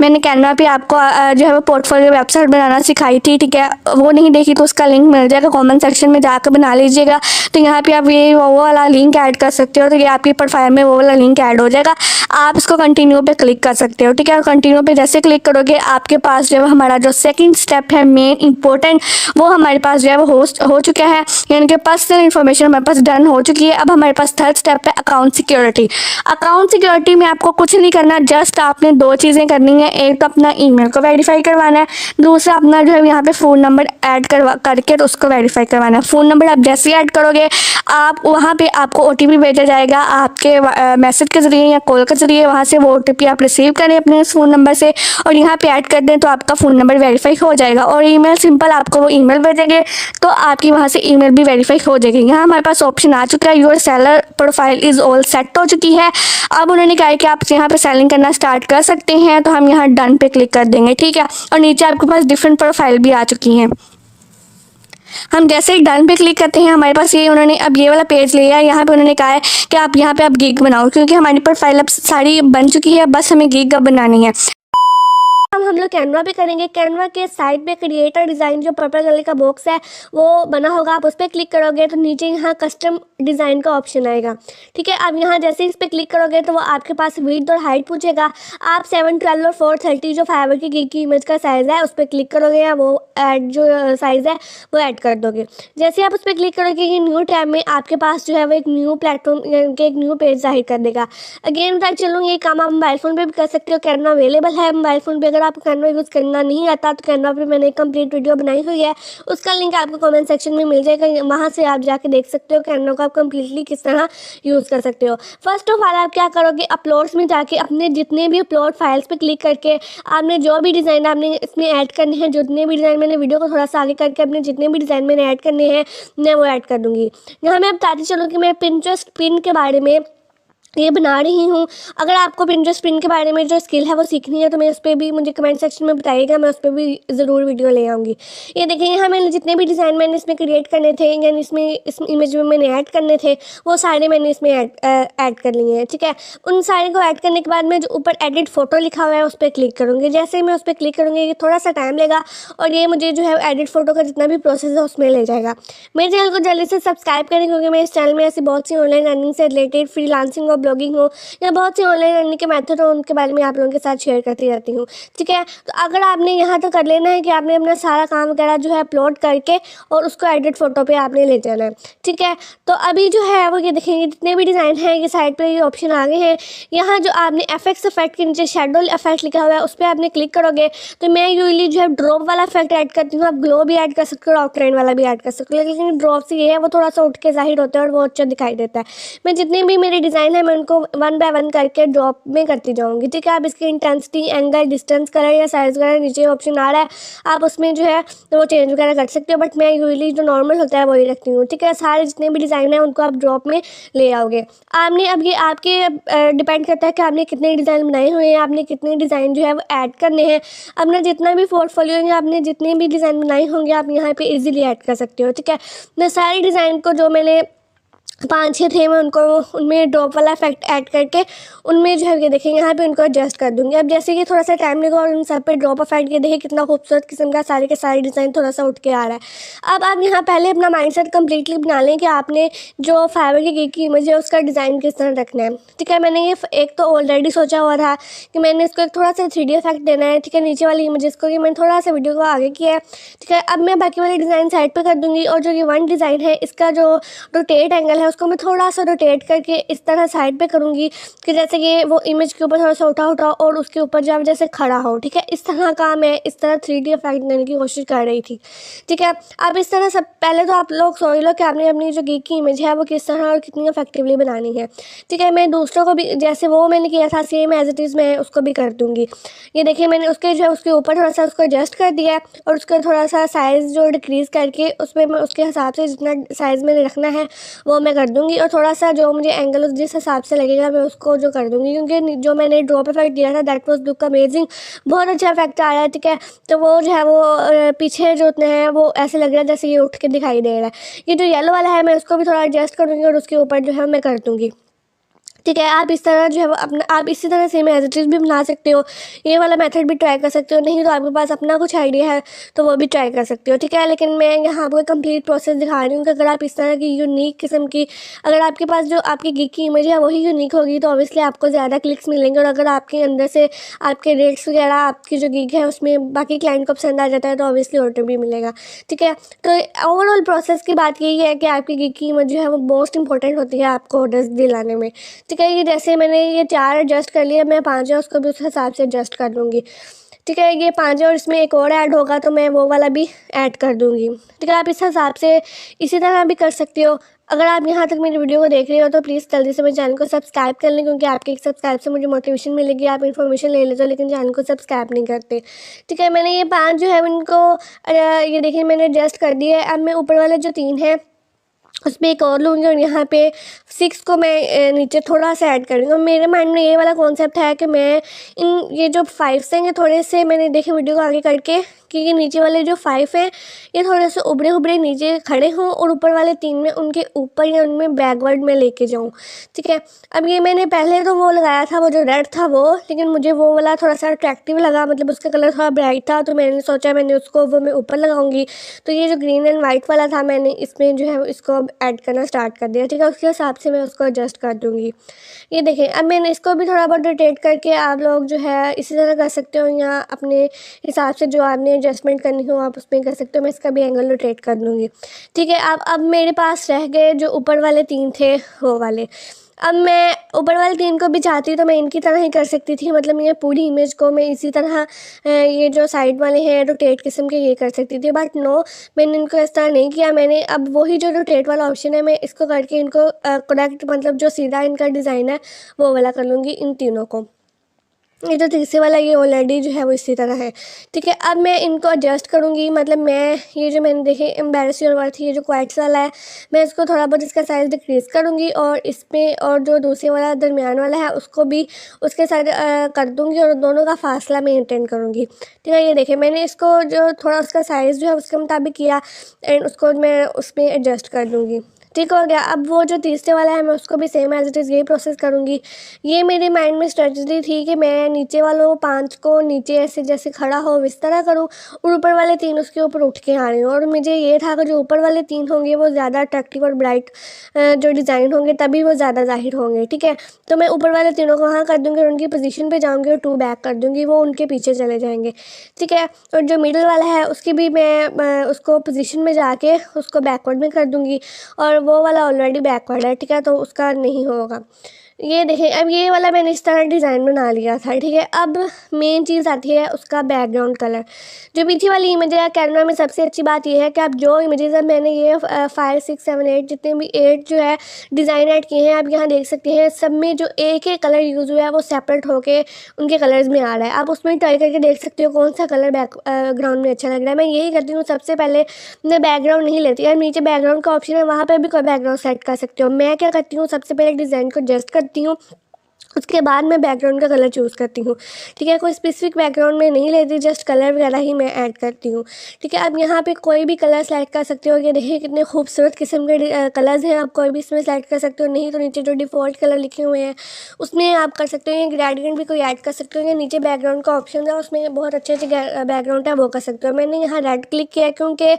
मैंने कैनवा पे आपको जो है वो पोर्टफोलियो वेबसाइट बनाना सिखाई थी, ठीक है, वो नहीं देखी तो उसका लिंक मिल जाएगा, कमेंट सेक्शन में जाकर बना लीजिएगा। तो यहाँ पे आप ये वो वाला लिंक ऐड कर सकते हो, तो ये आपकी प्रोफाइल में वो वाला लिंक ऐड हो जाएगा। आप इसको कंटिन्यू पे क्लिक कर सकते हो, ठीक है। और कंटिन्यू पे जैसे क्लिक करोगे आपके पास जो है हमारा जो सेकंड स्टेप है मेन इंपॉर्टेंट, वो हमारे पास जो है वो हो चुका है, यानी कि पर्सनल इन्फॉर्मेशन हमारे पास डन हो चुकी है। अब हमारे पास थर्ड स्टेप है अकाउंट सिक्योरिटी। अकाउंट सिक्योरिटी में आपको कुछ नहीं करना, जस्ट आपने 2 चीज़ें करनी है। एक तो अपना ईमेल को वेरीफाई करवाना है, दूसरा अपना जो है यहाँ पे फ़ोन नंबर ऐड करके तो उसको वेरीफाई करवाना है। फ़ोन नंबर आप जैसे ही ऐड करोगे आप वहाँ पे आपको OTP भेजा जाएगा आपके मैसेज के ज़रिए या कॉल के कंपलसरी है वहाँ से वो OTP आप रिसीव करें अपने फ़ोन नंबर से और यहाँ पे ऐड कर दें तो आपका फ़ोन नंबर वेरीफाई हो जाएगा। और ईमेल सिंपल आपको वो ईमेल भेजेंगे तो आपकी वहाँ से ईमेल भी वेरीफाई हो जाएगी। यहाँ हमारे पास ऑप्शन आ चुका है, your seller profile is all set हो चुकी है। अब उन्होंने कहा है कि आप यहाँ पे सेलिंग करना स्टार्ट कर सकते हैं, तो हम यहाँ डन पे क्लिक कर देंगे, ठीक है। और नीचे आपके पास डिफरेंट प्रोफाइल भी आ चुकी हैं। हम जैसे ही डन पे क्लिक करते हैं हमारे पास ये उन्होंने अब ये वाला पेज लिया है। यहाँ पे उन्होंने कहा है कि आप यहाँ पे आप गिग बनाओ, क्योंकि हमारी प्रोफाइल अब सारी बन चुकी है, बस हमें गिग अब बनानी है। हम लोग कैनवा पे करेंगे। कैनवा के साइड पे क्रिएटर डिज़ाइन जो पर्पल कलर का बॉक्स है वो बना होगा, आप उस पर क्लिक करोगे तो नीचे यहाँ कस्टम डिज़ाइन का ऑप्शन आएगा, ठीक है। अब यहाँ जैसे इस पर क्लिक करोगे तो वो आपके पास विड्थ और हाइट पूछेगा। आप 712 और 430 जो फाइबर की गिग की इमेज का साइज़ है उस पर क्लिक करोगे या वो ऐड जो साइज़ है वो ऐड कर दोगे। जैसे आप उस पर क्लिक करोगे कि न्यू टैब में आपके पास जो है वो एक न्यू प्लेटफॉर्म के एक न्यू पेज जाहिर कर देगा। अगेन बताइए चलूँ, ये काम आप मोबाइल फ़ोन पर भी कर सकते हो। कैनवा अवेलेबल है मोबाइल फ़ोन पर। अगर आपको कैनवा यूज़ करना नहीं आता तो कैनवा पे मैंने एक कंप्लीट वीडियो बनाई हुई है, उसका लिंक आपको कमेंट सेक्शन में मिल जाएगा, वहाँ से आप जाके देख सकते हो कैनवा को आप कंप्लीटली किस तरह यूज़ कर सकते हो। फर्स्ट ऑफ ऑल आप क्या करोगे, अपलोड्स में जाके अपने जितने भी अपलोड फाइल्स पे क्लिक करके आपने जो भी डिज़ाइन आपने इसमें ऐड करने हैं, जितने भी डिज़ाइन मैंने वीडियो को थोड़ा सा आगे करके अपने जितने भी डिज़ाइन मैंने ऐड करने हैं मैं वो ऐड कर दूँगी। यहाँ मैं बताती चलूँ कि मैं पिंटरेस्ट पिन के बारे में ये बना रही हूँ। अगर आपको पिंटरेस्ट पिन के बारे में जो स्किल है वो सीखनी है तो मैं उस पर भी मुझे कमेंट सेक्शन में बताइएगा, मैं उस पर भी ज़रूर वीडियो ले आऊँगी। ये देखिए यहाँ मैंने जितने भी डिज़ाइन मैंने इसमें क्रिएट करने थे यानी इस इमेज में मैंने ऐड करने थे वो सारे मैंने इसमें ऐड कर लिए हैं, ठीक है। उन सारे को ऐड करने के बाद मैं जो ऊपर एडिट फ़ोटो लिखा हुआ है उस पर क्लिक करूँगी। जैसे ही मैं उस पर क्लिक करूँगी ये थोड़ा सा टाइम लेगा और ये मुझे जो है एडिट फ़ोटो का जितना भी प्रोसेस है उसमें ले जाएगा। मेरे चैनल को जल्दी से सब्सक्राइब करें क्योंकि मैं इस चैनल में ऐसी बहुत सी ऑनलाइन अर्निंग से रिलेटेड फ्रीलांसिंग और ब्लॉगिंग हो या बहुत सी ऑनलाइन अर्निंग के मेथड हो उनके बारे में आप लोगों के साथ शेयर करती रहती हूँ, ठीक है। तो अगर आपने यहाँ तो कर लेना है कि आपने अपना सारा काम वगैरह जो है अपलोड करके और उसको एडिट फ़ोटो पे आपने ले जाना है, ठीक है। तो अभी जो है वो ये देखेंगे जितने भी डिज़ाइन हैं ये साइड पे ये ऑप्शन आ गए हैं। यहाँ जो आपने एफेक्ट्स इफेक्ट के नीचे शेडो इफेक्ट लिखा हुआ है उस पर आपने क्लिक करोगे तो मैं यूजली जो है ड्रॉप वाला इफेक्ट ऐड करती हूँ। आप ग्लो भी ऐड कर सकते हो और आउटलाइन वाला भी ऐड कर सकते हो, लेकिन ड्रॉप से ये है वो थोड़ा सा उठ के जाहिर होता है और वो अच्छा दिखाई देता है। मैं जितने भी मेरे डिज़ाइन है मैं उनको 1 बाय 1 करके ड्रॉप में करती जाऊँगी, ठीक है। आप इसकी इंटेंसिटी, एंगल, डिस्टेंस कलर या साइज़ वगैरह नीचे ऑप्शन आ रहा है, आप उसमें जो है तो वो चेंज वगैरह कर सकते हो, बट मैं यूजली जो नॉर्मल होता है वही रखती हूँ, ठीक है। सारे जितने भी डिज़ाइन है उनको आप ड्रॉप में ले आओगे। आपने अब ये आपके डिपेंड करता है कि आपने कितने डिज़ाइन बनाए हुए हैं, आपने कितने डिज़ाइन जो है वो ऐड करने हैं। अपना जितना भी पोर्टफोलियो है आपने जितने भी डिज़ाइन बनाए होंगे आप यहाँ पे इजीली ऐड कर सकते हो, ठीक है। मैं सारे डिज़ाइन को जो मैंने 5-6 थे मैं उनको उनमें ड्रॉप वाला इफेक्ट ऐड करके उनमें जो है ये देखेंगे यहाँ पे उनको एडजस्ट कर दूँगी। अब जैसे कि थोड़ा सा टाइम लगेगा और उन सब पे ड्रॉप इफेक्ट ये देखिए कितना खूबसूरत किस्म का सारे के सारे डिज़ाइन थोड़ा सा उठ के आ रहा है। अब आप यहाँ पहले अपना माइंडसेट कम्प्लीटली बना लें कि आपने जो फाइबर की गिग की इमेज है उसका डिज़ाइन किस तरह रखना है, ठीक है। मैंने ये एक तो ऑलरेडी सोचा हुआ था कि मैंने इसको एक थोड़ा सा 3D इफेक्ट देना है, ठीक है। नीचे वाली इमेजेस को कि मैंने थोड़ा सा वीडियो को आगे किया है, ठीक है। अब मैं बाकी वाले डिज़ाइन साइड पर कर दूँगी और जो ये 1 डिज़ाइन है इसका जो रोटेट एंगल है उसको मैं थोड़ा सा रोटेट करके इस तरह साइड पे करूँगी कि जैसे कि वो इमेज के ऊपर थोड़ा सा उठा और उसके ऊपर जब जैसे खड़ा हो, ठीक है। इस तरह का मैं इस तरह 3D इफेक्ट देने की कोशिश कर रही थी, ठीक है। अब इस तरह सब पहले तो आप लोग सोच लो कि आपने अपनी जो गिग की इमेज है वो किस तरह और कितनी इफेक्टिवली बनानी है, ठीक है। मैं दूसरों को भी जैसे वो मैंने किया था सेम एज इट इज़ मैं उसको भी कर दूँगी। ये देखिए मैंने उसके जो है उसके ऊपर थोड़ा सा उसको एडजस्ट कर दिया और उसका थोड़ा सा साइज़ जो डिक्रीज़ करके उसमें मैं उसके हिसाब से जितना साइज़ मैंने रखना है वो मैं कर दूँगी और थोड़ा सा जो मुझे एंगल जिस हिसाब से लगेगा मैं उसको जो कर दूँगी, क्योंकि जो मैंने ड्रॉप इफेक्ट दिया था दैट वाज लुक अमेजिंग, बहुत अच्छा इफेक्ट आया है, ठीक है। तो वो जो है वो पीछे जो उतने हैं वो ऐसे लग रहा है जैसे ये उठ के दिखाई दे रहा है। ये जो येलो वाला है मैं उसको भी थोड़ा एडजस्ट करूँगी और उसके ऊपर जो है मैं कर दूँगी, ठीक है। आप इस तरह जो है वो अपना आप इसी तरह सेम एज इट इज़ भी बना सकते हो, ये वाला मेथड भी ट्राई कर सकते हो, नहीं तो आपके पास अपना कुछ आइडिया है तो वो भी ट्राई कर सकते हो, ठीक है। लेकिन मैं यहाँ आपको कंप्लीट प्रोसेस दिखा रही हूँ कि अगर आप इस तरह की यूनिक किस्म की अगर आपके पास जो आपकी गिग की इमेज है वही यूनिक होगी तो ऑब्वियसली आपको ज़्यादा क्लिक्स मिलेंगे और अगर आपके अंदर से आपके रेट्स वगैरह आपकी जो गिग है उसमें बाकी क्लाइंट को पसंद आ जाता है तो ऑब्वियसली ऑर्डर भी मिलेगा, ठीक है। तो ओवरऑल प्रोसेस की बात यही है कि आपकी गिग की इमेज जो है वो मोस्ट इंपॉर्टेंट होती है आपको ऑर्डर्स दिलाने में, ठीक है। ये जैसे मैंने ये 4 एडजस्ट कर लिया, मैं 5 है उसको भी उस हिसाब से एडजस्ट कर लूँगी, ठीक है। ये 5 है और इसमें एक और ऐड होगा तो मैं वो वाला भी ऐड कर दूँगी, ठीक है। आप इस हिसाब से इसी तरह भी कर सकते हो। अगर आप यहाँ तक मेरी वीडियो को देख रहे हो तो प्लीज़ जल्दी से मेरे चैनल को सब्सक्राइब कर लें, क्योंकि आपके एक सब्सक्राइब से मुझे मोटिवेशन मिलेगी। आप इन्फॉर्मेशन ले लेते हो लेकिन चैनल को सब्सक्राइब नहीं करते। ठीक है, मैंने ये 5 जो है उनको ये देखिए मैंने एडजस्ट कर दिया है। अब मैं ऊपर वाले जो 3 हैं उसमें एक और लूँगी और यहाँ पे 6 को मैं नीचे थोड़ा सा ऐड करूँगी। और मेरे माइंड में ये वाला कॉन्सेप्ट है कि मैं ये जो 5 हैं ये थोड़े से मैंने देखे वीडियो को आगे करके कि ये नीचे वाले जो 5 हैं ये थोड़े से उभरे उभरे नीचे खड़े हों और ऊपर वाले 3 में उनके ऊपर या उनमें बैकवर्ड में लेके जाऊँ। ठीक है, अब ये मैंने पहले तो वो लगाया था वो जो रेड था वो, लेकिन मुझे वो वाला थोड़ा सा अट्रैक्टिव लगा, मतलब उसका कलर थोड़ा ब्राइट था, तो मैंने सोचा मैंने उसको वो मैं ऊपर लगाऊंगी। तो ये जो ग्रीन एंड वाइट वाला था मैंने इसमें जो है इसको ऐड करना स्टार्ट कर दिया। ठीक है, उसके हिसाब से मैं उसको एडजस्ट कर दूँगी। ये देखें, अब मैंने इसको भी थोड़ा बहुत रोटेट करके आप लोग जो है इसी तरह कर सकते हो, या अपने हिसाब से जो आपने एडजस्टमेंट करनी हो आप उसमें कर सकते हो। मैं इसका भी एंगल रोटेट कर दूँगी। ठीक है, अब मेरे पास रह गए जो ऊपर वाले 3 थे वो वाले। अब मैं ऊपर वाले 3 को भी चाहती तो मैं इनकी तरह ही कर सकती थी, मतलब ये पूरी इमेज को मैं इसी तरह ये जो साइड वाले हैं रोटेट किस्म के ये कर सकती थी, बट नो, मैंने इनको इस तरह नहीं किया। मैंने अब वही जो रोटेट वाला ऑप्शन है मैं इसको करके इनको करेक्ट, मतलब जो सीधा इनका डिज़ाइन है वो वाला कर लूँगी इन तीनों को। ये जो तीसरे वाला ये ऑलरेडी जो है वो इसी तरह है। ठीक है, अब मैं इनको एडजस्ट करूँगी, मतलब मैं ये जो मैंने देखे एम्बेरस योर वर्थ ये जो क्वाइट्स वाला है मैं इसको थोड़ा बहुत इसका साइज़ डिक्रीज़ करूँगी और इसमें और जो दूसरे वाला दरमियान वाला है उसको भी उसके साथ कर दूँगी और दोनों का फासला मेंटेन करूँगी। ठीक है, ये देखिए मैंने इसको जो थोड़ा उसका साइज़ जो है उसके मुताबिक किया एंड उसको मैं उसमें एडजस्ट कर दूँगी। ठीक हो गया। अब वो जो तीसरे वाला है मैं उसको भी सेम एज़ इट इज़ यही प्रोसेस करूँगी। ये मेरे माइंड में स्ट्रेटजी थी कि मैं नीचे वालों 5 को नीचे ऐसे जैसे खड़ा हो इस तरह करूँ और ऊपर वाले 3 उसके ऊपर उठ के आ रही हूँ, और मुझे ये था कि जो ऊपर वाले 3 होंगे वो ज़्यादा अट्रैक्टिव और ब्राइट जो डिज़ाइन होंगे तभी वो ज़्यादा ज़ाहिर होंगे। ठीक है, तो मैं ऊपर वाले तीनों को वहाँ कर दूँगी और उनकी पोजीशन पे जाऊँगी और 2 बैक कर दूँगी, वो उनके पीछे चले जाएंगे। ठीक है, और जो मिडिल वाला है उसकी भी मैं उसको पोजीशन में जाके उसको बैकवर्ड में कर दूँगी, और वो वाला ऑलरेडी बैकवर्ड है। ठीक है, तो उसका नहीं होगा। ये देखें, अब ये वाला मैंने इस तरह डिज़ाइन बना लिया था। ठीक है, अब मेन चीज़ आती है उसका बैकग्राउंड कलर। जो पीछे वाली इमेज है कैनवा में सबसे अच्छी बात ये है कि आप जो इमेजेस अब मैंने ये 5 6 7 8 जितने भी 8 जो है डिज़ाइन ऐड किए हैं आप यहाँ देख सकते हैं, सब में जो एक एक कलर यूज़ हुआ है वो सेपरेट होके उनके कलर्स में आ रहा है। आप उसमें ट्राई करके देख सकते हो कौन सा कलर बैकग्राउंड में अच्छा लग रहा है। मैं यही करती हूँ, सबसे पहले मैं बैकग्राउंड नहीं लेती यार, नीचे बैकग्राउंड का ऑप्शन है वहाँ पर भी कोई बैकग्राउंड सेट कर सकते हो। मैं क्या करती हूँ, सबसे पहले डिज़ाइन को एडजस्ट करती हूँ, उसके बाद मैं बैकग्राउंड का कलर चूज़ करती हूँ। ठीक है, कोई स्पेसिफिक बैकग्राउंड में नहीं लेती, जस्ट कलर वगैरह ही मैं ऐड करती हूँ। ठीक है, अब यहाँ पे कोई भी कलर सेलेक्ट कर सकते हो। ये देखिए कितने खूबसूरत किस्म के कलर्स हैं, आप कोई भी इसमें सेलेक्ट कर सकते हो। नहीं तो नीचे जो डिफ़ॉल्ट कलर लिखे हुए हैं उसमें आप कर सकते हो, या ग्रेडियंट भी कोई ऐड कर सकते हो, या नीचे बैकग्राउंड का ऑप्शन है उसमें बहुत अच्छे अच्छे बैकग्राउंड है वो कर सकते हो। मैंने यहाँ रेड क्लिक किया क्योंकि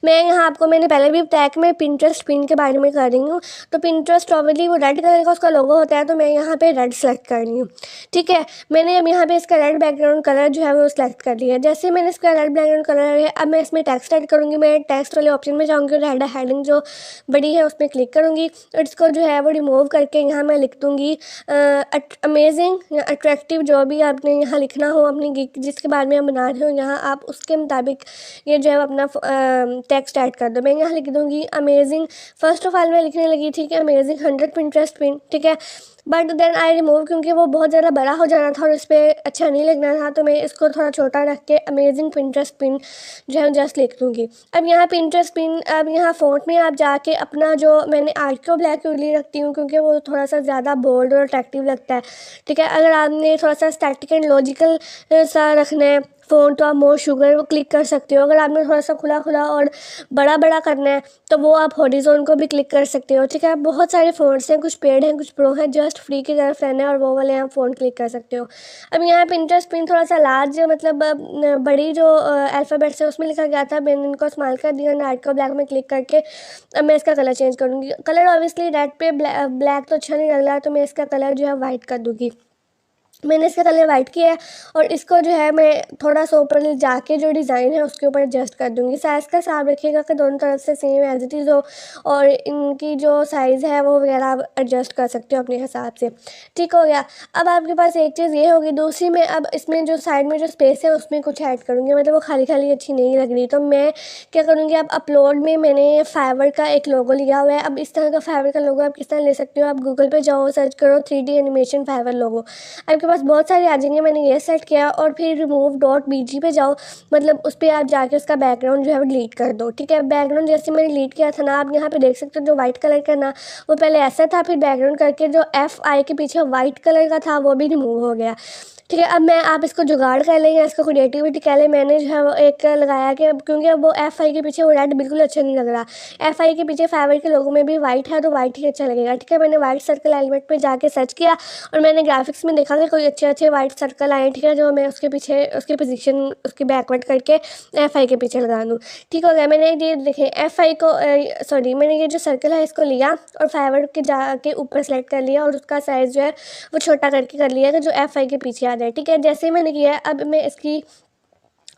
मैं यहाँ आपको मैंने पहले भी बताया कि मैं पिंटरेस्ट पिन के बारे में कर रही हूँ, तो पिंटरेस्ट ऑब्वियसली वो रेड कलर का उसका लोगो होता है, तो मैं यहाँ पे रेड सेलेक्ट कर रही हूँ। ठीक है, मैंने अब यहाँ पे इसका रेड बैकग्राउंड कलर जो है वो सिलेक्ट कर लिया है। जैसे मैंने इसका रेड बैकग्राउंड कलर है, अब मैं इसमें टेक्स्ट ऐड करूँगी। मैं टेक्स्ट वाले ऑप्शन में जाऊँगी और हेडिंग जो बड़ी है उसमें क्लिक करूँगी और इसको जो है वो रिमूव करके यहाँ मैं लिख दूँगी अमेजिंग या अट्रैक्टिव, जो भी आपने यहाँ लिखना हो अपनी जिसके बारे में आप बना रहे हो यहाँ आप उसके मुताबिक ये जो है अपना टेक्स्ट ऐड कर दो। मैं यहाँ लिख दूँगी अमेजिंग। फर्स्ट ऑफ ऑल मैं लिखने लगी थी कि अमेजिंग 100 पिंटरेस्ट पिन। ठीक है, बट देन आई रिमूव क्योंकि वो बहुत ज़्यादा बड़ा हो जाना था और इस पर अच्छा नहीं लगना था, तो मैं इसको थोड़ा छोटा रख के अमेजिंग पिंटरेस्ट पिन जो है जस्ट लिख दूँगी। अब यहाँ पिंटरेस्ट पिन, अब यहाँ फ़ॉन्ट में आप जाके अपना जो मैंने आर्ट को ब्लैक लिए रखती हूँ क्योंकि वो थोड़ा सा ज़्यादा बोल्ड और अट्रैक्टिव लगता है। ठीक है, अगर आपने थोड़ा सा स्टैटिक एंड लॉजिकल सा रखना है फ़ॉन्ट तो आप मोर शुगर वो क्लिक कर सकते हो। अगर आपने थोड़ा सा खुला खुला और बड़ा बड़ा करना है तो वो आप हॉरिजॉन को भी क्लिक कर सकते हो। ठीक है, बहुत सारे फ़ॉन्ट्स हैं, कुछ पेड हैं कुछ प्रो हैं, जस्ट फ्री की तरफ रहना है और वो वाले आप फ़ॉन्ट क्लिक कर सकते हो। अब यहाँ पिंटरेस्ट पिन थोड़ा सा लार्ज मतलब बड़ी जो अल्फ़ाबेट्स है उसमें लिखा गया था, मैंने इनको स्मॉल कर दिया, नाइट को ब्लैक में क्लिक करके अब मैं इसका कलर चेंज करूँगी। कलर ऑब्वियसली रेड पे ब्लैक तो अच्छा नहीं लग रहा, तो मैं इसका कलर जो है वाइट कर दूँगी। मैंने इसका कलर वाइट किया है और इसको जो है मैं थोड़ा सा ऊपर जाके जो डिज़ाइन है उसके ऊपर एडजस्ट कर दूँगी। साइज़ का हिसाब रखिएगा कि दोनों तरफ से सेम एज़ इट इज़ हो, और इनकी जो साइज़ है वो वगैरह आप एडजस्ट कर सकते हो अपने हिसाब से। ठीक हो गया। अब आपके पास एक चीज़ ये होगी, दूसरी मैं अब इसमें जो साइड में जो स्पेस है उसमें कुछ ऐड करूँगी, मतलब वो खाली खाली अच्छी नहीं लग रही। तो मैं क्या करूँगी, अब अपलोड में मैंने फाइवर का एक लोगो लिया हुआ है। अब इस तरह का फाइवर का लोगो आप किस तरह ले सकते हो, आप गूगल पे जाओ, सर्च करो 3D एनिमेशन फाइवर लोगो, आपके पास बहुत सारे आ जाएंगे। मैंने ये सेट किया और फिर रिमूव डॉट बीजी पे जाओ, मतलब उस पर आप जाके उसका बैकग्राउंड जो है वो डिलीट कर दो। ठीक है, बैकग्राउंड जैसे मैंने डिलीट किया था ना, आप यहाँ पे देख सकते हो जो वाइट कलर का ना, वो पहले ऐसा था, फिर बैकग्राउंड करके जो FI के पीछे वाइट कलर का था वो भी रिमूव हो गया। ठीक है, अब मैं आप इसको जुगाड़ कर लें या इसको क्रिएटिविटी कह लें, मैंने जो है वो एक लगाया कि क्योंकि अब वो FI के पीछे वो रेड बिल्कुल अच्छा नहीं लग रहा। FI के पीछे फाइवर के लोगों में भी वाइट है तो वाइट ही अच्छा लगेगा। ठीक है, मैंने वाइट सर्कल एलिमेंट पे जाके सर्च किया और मैंने ग्राफिक्स में देखा कि कोई अच्छे अच्छे वाइट सर्कल आए। ठीक है, जो मैं उसके पीछे उसकी पोजीशन उसकी बैकवर्ड करके FI के पीछे लगा दूँ। ठीक हो गया। मैंने ये देखें FI को सॉरी मैंने ये जो सर्कल है इसको लिया और फाइवर के जाके ऊपर सेलेक्ट कर लिया और उसका साइज़ जो है वो छोटा करके कर लिया कि जो FI के पीछे आ जाए। ठीक है, जैसे ही मैंने किया है, अब मैं इसकी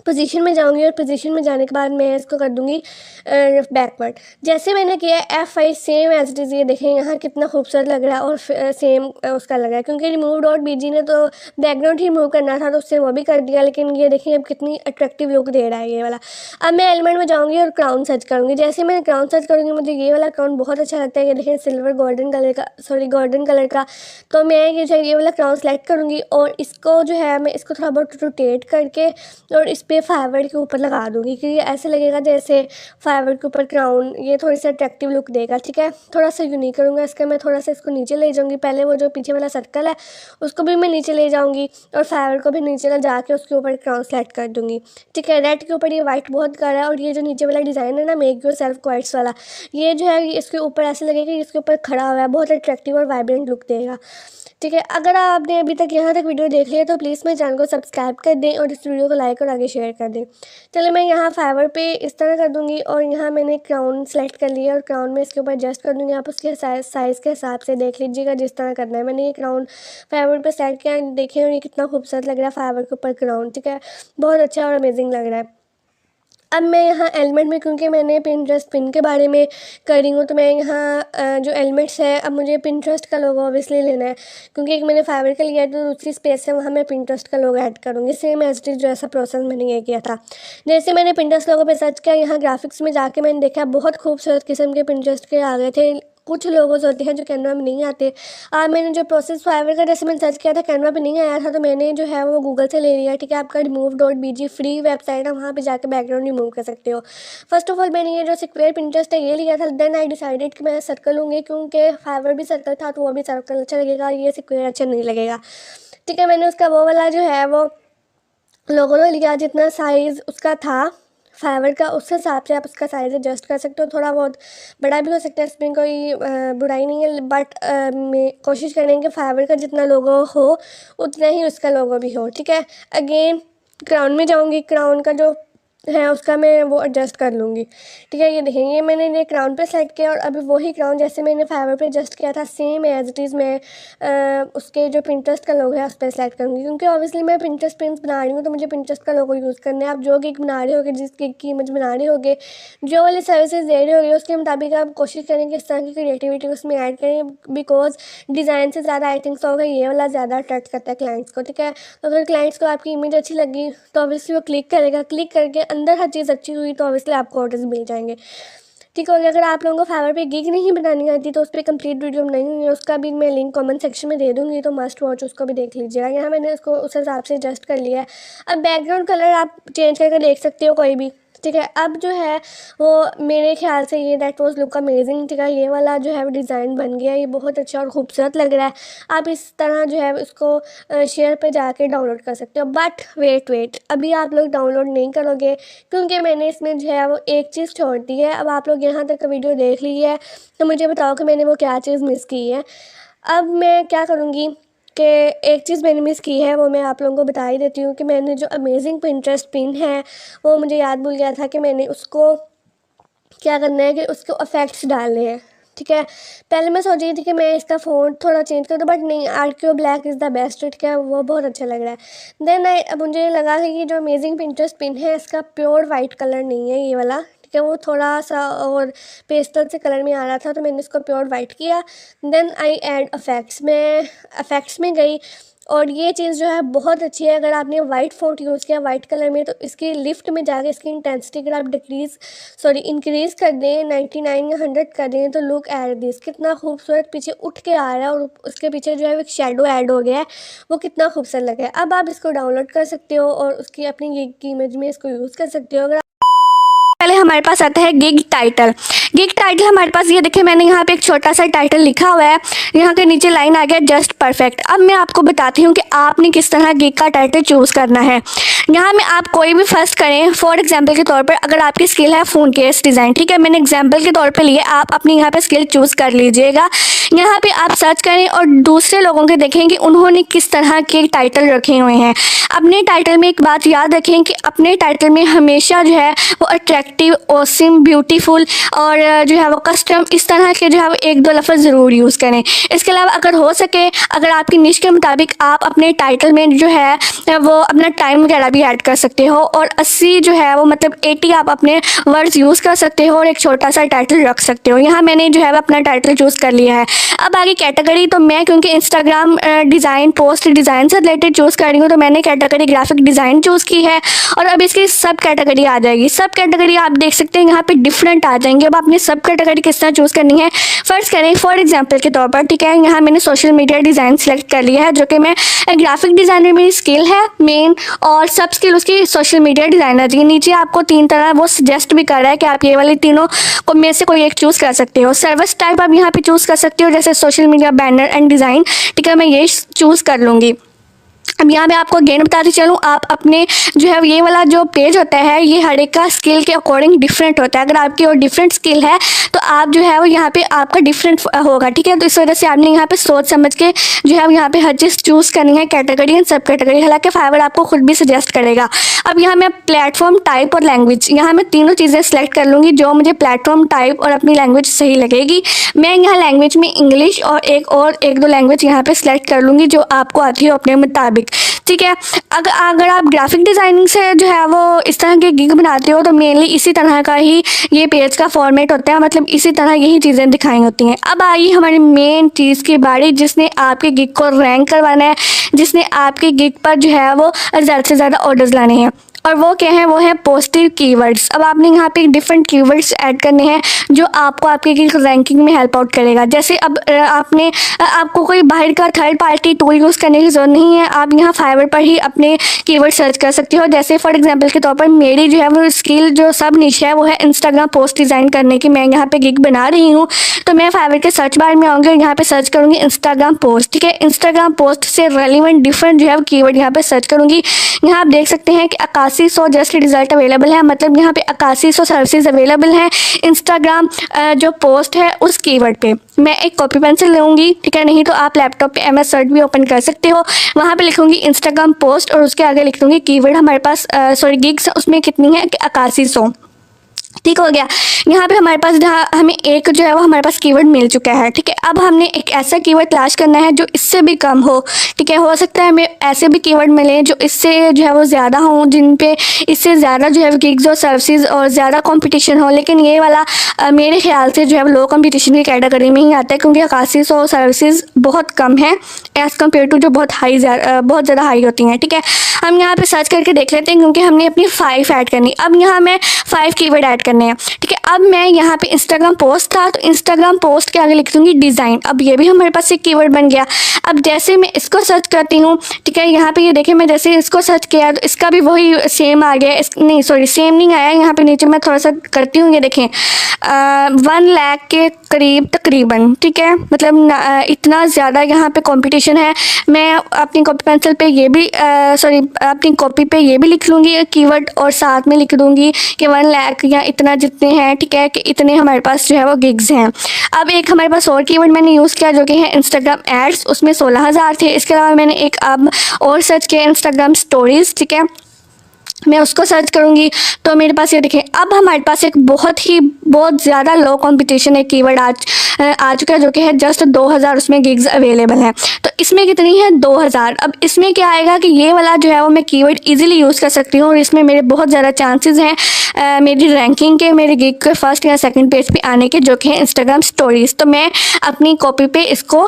पोजीशन में जाऊंगी और पोजीशन में जाने के बाद मैं इसको कर दूंगी बैकवर्ड। जैसे मैंने किया FI same as it is, ये देखें यहाँ कितना खूबसूरत लग रहा है और सेम उसका लग रहा है, क्योंकि रिमूव डॉट बीजी ने तो बैकग्राउंड ही रिमूव करना था तो उससे वो भी कर दिया, लेकिन ये देखें अब कितनी अट्रैक्टिव लुक दे रहा है ये वाला। अब मैं एलिमेंट में जाऊँगी और क्राउन सर्च करूँगी। जैसे मैं क्राउन सर्च करूँगी मुझे ये वाला क्राउन बहुत अच्छा लगता है, ये देखें सिल्वर गोल्डन कलर का, सॉरी गोल्डन कलर का। तो मैं ये वाला क्राउन सेलेक्ट करूँगी और इसको जो है मैं इसको थोड़ा बहुत रोटेट करके और इस पे फाइवर के ऊपर लगा दूँगी कि ये ऐसे लगेगा जैसे फाइवर के ऊपर क्राउन, ये थोड़ी सी अट्रैक्टिव लुक देगा। ठीक है, थोड़ा सा यूनिक करूँगा इसका, मैं थोड़ा सा इसको नीचे ले जाऊँगी। पहले वो जो पीछे वाला सर्कल है उसको भी मैं नीचे ले जाऊँगी और फाइवर को भी नीचे ले जाके उसके ऊपर क्राउन सेलेक्ट कर दूँगी। ठीक है, रेड के ऊपर ये वाइट बहुत कर रहा है और ये जो नीचे वाला डिज़ाइन है ना मेक योर सेल्फ क्वाइट्स वाला, ये जो है इसके ऊपर ऐसे लगेगा कि इसके ऊपर खड़ा हुआ है, बहुत अट्रैक्टिव और वाइब्रेंट लुक देगा। ठीक है, अगर आपने अभी तक यहाँ तक वीडियो देख लिया तो प्लीज़ मेरे चैनल को सब्सक्राइब कर दें और इस वीडियो को लाइक और आगे शेयर कर दें। चलो मैं यहाँ फाइवर पे इस तरह कर दूँगी और यहाँ मैंने क्राउन सेलेक्ट कर लिया और क्राउन में इसके ऊपर एडजस्ट कर दूँगी। आप उसके साइज़ के हिसाब से देख लीजिएगा जिस तरह करना है। मैंने ये क्राउन फाइवर पे सेट किया, देखें और ये कितना खूबसूरत लग रहा है फाइवर के ऊपर क्राउन। ठीक है, बहुत अच्छा और अमेजिंग लग रहा है। अब मैं यहाँ एलिमेंट में, क्योंकि मैंने पिंटरेस्ट पिन के बारे में कर रही हूँ, तो मैं यहाँ जो एलिमेंट्स है, अब मुझे पिंटरेस्ट का लोगो ऑब्वियसली लेना है, क्योंकि एक मैंने फाइवर का लिया है तो दूसरी स्पेस है वहाँ मैं पिंटरेस्ट का लोगो ऐड करूँगी, सेम एज इट इज़ जो ऐसा प्रोसेस मैंने ये किया था। जैसे मैंने पिंटरेस्ट लोगो पे सर्च किया, यहाँ ग्राफिक्स में जाके मैंने देखा बहुत खूबसूरत किस्म के पिंटरेस्ट के आ गए थे। कुछ लोगोस होते हैं जो कैनवा में नहीं आते। मैंने जो प्रोसेस फाइवर का जैसे मैंने सर्च किया था कैनवा पे नहीं आया था, तो मैंने जो है वो गूगल से ले लिया। ठीक है, आपका remove.bg फ्री वेबसाइट है, वहाँ पे जाकर बैकग्राउंड रिमूव कर सकते हो। फर्स्ट ऑफ ऑल मैंने ये जो स्क्वायर पिंटरेस्ट है ये लिया था, देन आई डिसाइडेड कि मैं सर्कल लूँगी, क्योंकि फाइवर भी सर्कल था तो वो भी सर्कल अच्छा लगेगा, ये स्क्वायर अच्छा नहीं लगेगा। ठीक है, मैंने उसका वो वाला जो है वो लोगो लिया जितना साइज़ उसका था फाइवर का, उस हिसाब से आप उसका साइज़ एडजस्ट कर सकते हो। थोड़ा बहुत बड़ा भी हो सकता है, इसमें कोई बुराई नहीं है, बट मैं कोशिश करेंगे फाइवर का जितना लोगो हो उतना ही उसका लोगो भी हो। ठीक है, अगेन क्राउन में जाऊंगी, क्राउन का जो है उसका मैं वो एडजस्ट कर लूँगी। ठीक है, ये देखेंगे मैंने ये क्राउन पे सेलेक्ट किया और अभी वही क्राउन जैसे मैंने फाइवर पे एडजस्ट किया था सेम एज इट इज़ मैं उसके जो पिंटरेस्ट का लोगो है उस पर सेलेक्ट करूँगी, क्योंकि ऑब्वियसली मैं पिंटरेस्ट पिन्स बना रही हूँ तो मुझे पिंटरेस्ट का लोगो यूज़ करना है। आप जो गिग बना रहे होगे, जिस गिग की इमेज बना रहे होगे, जो वाली सर्विसेज दे रहे होगे उसके मुताबिक आप कोशिश करें कि इस तरह की क्रिएटिविटी उसमें ऐड करें, बिकॉज डिज़ाइन से ज़्यादा आई थिंक होगा ये वाला ज़्यादा अट्रैक्ट करता है क्लाइंट्स को। ठीक है, तो अगर क्लाइंट्स को आपकी इमेज अच्छी लगी तो ऑब्वियसली वो क्लिक करेगा, क्लिक करके अंदर हर चीज़ अच्छी हुई तो ऑब्वियसली आपको ऑर्डर्स मिल जाएंगे। ठीक हो गया। अगर आप लोगों को फाइवर पे गिग नहीं बनानी आती तो उस पर कंप्लीट वीडियो बनाई हुई है, उसका भी मैं लिंक कमेंट सेक्शन में दे दूँगी, तो मस्ट वॉच उसको भी देख लीजिएगा। यहाँ मैंने उसको उस हिसाब से एडजस्ट कर लिया है। अब बैकग्राउंड कलर आप चेंज करके देख सकते हो कोई भी। ठीक है, अब जो है वो मेरे ख्याल से ये दैट वॉज लुक अमेजिंग। ठीक है, ये वाला जो है वो डिज़ाइन बन गया, ये बहुत अच्छा और खूबसूरत लग रहा है। आप इस तरह जो है इसको शेयर पे जाके डाउनलोड कर सकते हो, बट वेट अभी आप लोग डाउनलोड नहीं करोगे, क्योंकि मैंने इसमें जो है वो एक चीज़ छोड़ दी है। अब आप लोग यहाँ तक वीडियो देख ली है तो मुझे बताओ कि मैंने वो क्या चीज़ मिस की है। अब मैं क्या करूँगी कि एक चीज़ मैंने मिस की है वो मैं आप लोगों को बता ही देती हूँ कि मैंने जो अमेजिंग पिंटरेस्ट पिन है वो मुझे याद भूल गया था कि मैंने उसको क्या करना है कि उसको इफ़ेक्ट्स डालने हैं। ठीक है। पहले मैं सोच रही थी कि मैं इसका फ़ॉन्ट थोड़ा चेंज कर दूँ, बट नहीं, archaeo black is the best, ठीक है, वो बहुत अच्छा लग रहा है। देन अब मुझे लगा कि ये जो अमेजिंग पिंटरेस्ट पिन है इसका प्योर वाइट कलर नहीं है ये वाला, ठीक है, वो थोड़ा सा और पेस्टल से कलर में आ रहा था, तो मैंने इसको प्योर वाइट किया। देन आई ऐड इफेक्ट्स, मैं इफेक्ट्स में गई और ये चीज़ जो है बहुत अच्छी है। अगर आपने वाइट फ़ॉन्ट यूज़ किया वाइट कलर में, तो इसकी लिफ्ट में जाके इसकी इंटेंसिटी अगर आप इंक्रीज़ कर दें, 99 या 100 कर दें, तो लुक एट दिस, कितना खूबसूरत पीछे उठ के आ रहा है और उसके पीछे जो है एक शेडो ऐड हो गया है, वो कितना खूबसूरत लगा है। अब आप इसको डाउनलोड कर सकते हो और उसकी अपनी गिग की इमेज में इसको यूज़ कर सकते हो। अगर पहले हमारे पास आता है गिग टाइटल। गिग टाइटल हमारे पास, ये देखिए मैंने यहाँ पे एक छोटा सा टाइटल लिखा हुआ है, यहाँ के नीचे लाइन आ गया जस्ट परफेक्ट। अब मैं आपको बताती हूँ कि आपने किस तरह गिग का टाइटल चूज़ करना है। यहाँ में आप कोई भी फर्स्ट करें, फॉर एग्जांपल के तौर पर अगर आपकी स्किल है फ़ोन केस डिज़ाइन, ठीक है, मैंने एग्जांपल के तौर पे लिए, आप अपनी यहाँ पे स्किल चूज़ कर लीजिएगा। यहाँ पे आप सर्च करें और दूसरे लोगों के देखें कि उन्होंने किस तरह के टाइटल रखे हुए हैं। अपने टाइटल में एक बात याद रखें कि अपने टाइटल में हमेशा जो है वो अट्रैक्टिव, ऑसम, ब्यूटीफुल और जो है वो कस्टम, इस तरह के जो है वो 1-2 लफ्ज़ ज़रूर यूज़ करें। इसके अलावा अगर हो सके, अगर आपकी निश के मुताबिक आप अपने टाइटल में जो है वो अपना टाइम वगैरह भी ऐड कर सकते हो, और 80 जो है वो मतलब 80 आप अपने वर्ड्स यूज़ कर सकते हो और एक छोटा सा टाइटल रख सकते हो। यहाँ मैंने जो है वो अपना टाइटल चूज़ कर लिया है। अब आगे कैटेगरी, तो मैं क्योंकि इंस्टाग्राम डिज़ाइन, पोस्ट डिज़ाइन से रिलेटेड चूज़ कर रही हूँ, तो मैंने कैटेगरी ग्राफिक डिज़ाइन चूज़ की है। और अब इसकी सब कैटेगरी आ जाएगी। सब कैटेगरी आप देख सकते हैं यहाँ पे डिफरेंट आ जाएंगे। अब आपने सब कैटेगरी किस तरह चूज़ करनी है, फर्स्ट करें फॉर एग्जांपल के तौर पर, ठीक है, यहाँ मैंने सोशल मीडिया डिज़ाइन सेलेक्ट कर लिया है, जो कि मैं ग्राफिक डिज़ाइन में मेरी स्किल है मेन, और सब स्किल उसकी सोशल मीडिया डिज़ाइनर जी। नीचे आपको 3 तरह वो सजेस्ट भी कर रहा है कि आप ये वाले तीनों को में से कोई एक चूज़ कर सकते हो। सर्विस टाइप आप यहाँ पे चूज़ कर सकते हो, जैसे social media banner and design, ठीक है, मैं ये चूज़ कर लूँगी। अब यहाँ मैं आपको अगेन बताती चलूँ, आप अपने जो है ये वाला जो पेज होता है, ये हर एक का स्किल के अकॉर्डिंग डिफरेंट होता है। अगर आपकी और डिफरेंट स्किल है तो आप जो है वो यहाँ पे आपका डिफरेंट होगा, ठीक है। तो इस वजह से आपने यहाँ पे सोच समझ के जो है यहाँ पे हर चीज़ चूज़ करनी है, कैटेगरी एंड सब कैटेगरी। हालांकि फाइवर आपको खुद भी सजेस्ट करेगा। अब यहाँ मैं प्लेटफॉर्म टाइप और लैंग्वेज, यहाँ मैं तीनों चीज़ें सेलेक्ट कर लूँगी, जो मुझे प्लेटफॉर्म टाइप और अपनी लैंग्वेज सही लगेगी। मैं यहाँ लैंग्वेज में इंग्लिश और एक दो लैंग्वेज यहाँ पे सेलेक्ट कर लूँगी जो आपको आती हो अपने मुताबिक, ठीक है। अगर आप ग्राफिक डिज़ाइनिंग से जो है वो इस तरह के गिग बनाते हो, तो मेनली इसी तरह का ही ये पेज का फॉर्मेट होता है, मतलब इसी तरह यही चीज़ें दिखाई होती हैं। अब आई हमारी मेन चीज़ की बारी, जिसने आपके गिग को रैंक करवाना है, जिसने आपके गिग पर जो है वो ज़्यादा से ज़्यादा ऑर्डर्स लाने हैं, और वो क्या है, वो है पॉजिटिव कीवर्ड्स। अब आपने यहाँ पे डिफरेंट कीवर्ड्स ऐड करने हैं जो आपको आपके रैंकिंग में हेल्प आउट करेगा। जैसे अब आपको कोई बाहर का थर्ड पार्टी टूल यूज़ करने की ज़रूरत नहीं है, आप यहाँ फाइवर पर ही अपने कीवर्ड सर्च कर सकते हो। जैसे फॉर एग्जांपल के तौर पर मेरी जो है वो स्किल जो सब निश है वो है इंस्टाग्राम पोस्ट डिज़ाइन करने की। मैं यहाँ पर गिग बना रही हूँ, तो मैं फाइवर के सर्च बार में आऊँगी और यहाँ पर सर्च करूँगी इंस्टाग्राम पोस्ट, ठीक है। इंस्टाग्राम पोस्ट से रेलिवेंट डिफरेंट जो है कीवर्ड यहाँ पर सर्च करूँगी। यहाँ आप देख सकते हैं कि 8100 जस्ट रिजल्ट अवेलेबल है, मतलब यहाँ पे 8100 सर्विसेज अवेलेबल हैं इंस्टाग्राम जो पोस्ट है उस कीवर्ड पे। मैं एक कॉपी पेंसिल लूँगी, ठीक है, नहीं तो आप लैपटॉप पे MS वर्ड भी ओपन कर सकते हो। वहाँ पे लिखूँगी इंस्टाग्राम पोस्ट और उसके आगे लिख दूँगी कीवर्ड हमारे पास गिग्स उसमें कितनी है कि 8100, ठीक हो गया। यहाँ पे हमारे पास हमें एक जो है वो हमारे पास कीवर्ड मिल चुका है, ठीक है। अब हमने एक ऐसा कीवर्ड तलाश करना है जो इससे भी कम हो, ठीक है। हो सकता है हमें ऐसे भी कीवर्ड मिले जो इससे जो है वो ज़्यादा हों, जिन पे इससे ज़्यादा जो है गिग्स और सर्विसेज और ज़्यादा कंपटीशन हो, लेकिन ये वाला मेरे ख्याल से जो है लो कंपटीशन की कैटेगरी में ही आता है, क्योंकि 8100 सर्विसेज बहुत कम है एज़ कम्पेयर टू जो बहुत ज़्यादा हाई होती हैं, ठीक है। हम यहाँ पे सर्च करके देख लेते हैं, क्योंकि हमने अपनी 5 ऐड करनी। अब यहाँ मैं 5 कीवर्ड ऐड करने हैं, ठीक है। अब मैं यहाँ पे इंस्टाग्राम पोस्ट था, तो इंस्टाग्राम पोस्ट के आगे लिख दूँगी डिज़ाइन। अब ये भी हमारे पास एक कीवर्ड बन गया। अब जैसे मैं इसको सर्च करती हूँ, ठीक है, यहाँ पे ये देखिए मैं जैसे इसको सर्च किया तो इसका भी वही सेम आ गया। नहीं सॉरी, सेम नहीं आया। यहाँ पे नीचे मैं थोड़ा सा करती हूँ, ये देखें 1 लाख के करीब तकरीबन, ठीक है, मतलब इतना ज़्यादा यहाँ पे कंपटीशन है। मैं अपनी कॉपी पेंसिल पे ये भी अपनी कॉपी पे ये भी लिख लूँगी कीवर्ड, और साथ में लिख दूँगी कि 1 लाख या इतना जितने हैं, ठीक है, कि इतने हमारे पास जो है वो गिग्स हैं। अब एक हमारे पास और कीवर्ड मैंने यूज़ किया जो कि है इंस्टाग्राम एड्स, उसमें 16,000 थे। इसके अलावा मैंने एक अब और सर्च किया इंस्टाग्राम स्टोरीज़, ठीक है। मैं उसको सर्च करूँगी तो मेरे पास ये देखें, अब हमारे पास एक बहुत ज़्यादा लो कंपटीशन एक कीवर्ड आ चुका है, जो कि है जस्ट 2000 उसमें गिग्स अवेलेबल हैं। तो इसमें कितनी है? 2000। अब इसमें क्या आएगा कि ये वाला जो है वो मैं कीवर्ड इजीली यूज़ कर सकती हूँ और इसमें मेरे बहुत ज़्यादा चांसेस हैं मेरी रैंकिंग के, मेरे गिग के फर्स्ट या सेकंड पेज पे आने के, जो कि है इंस्टाग्राम स्टोरीज़। तो मैं अपनी कॉपी पे इसको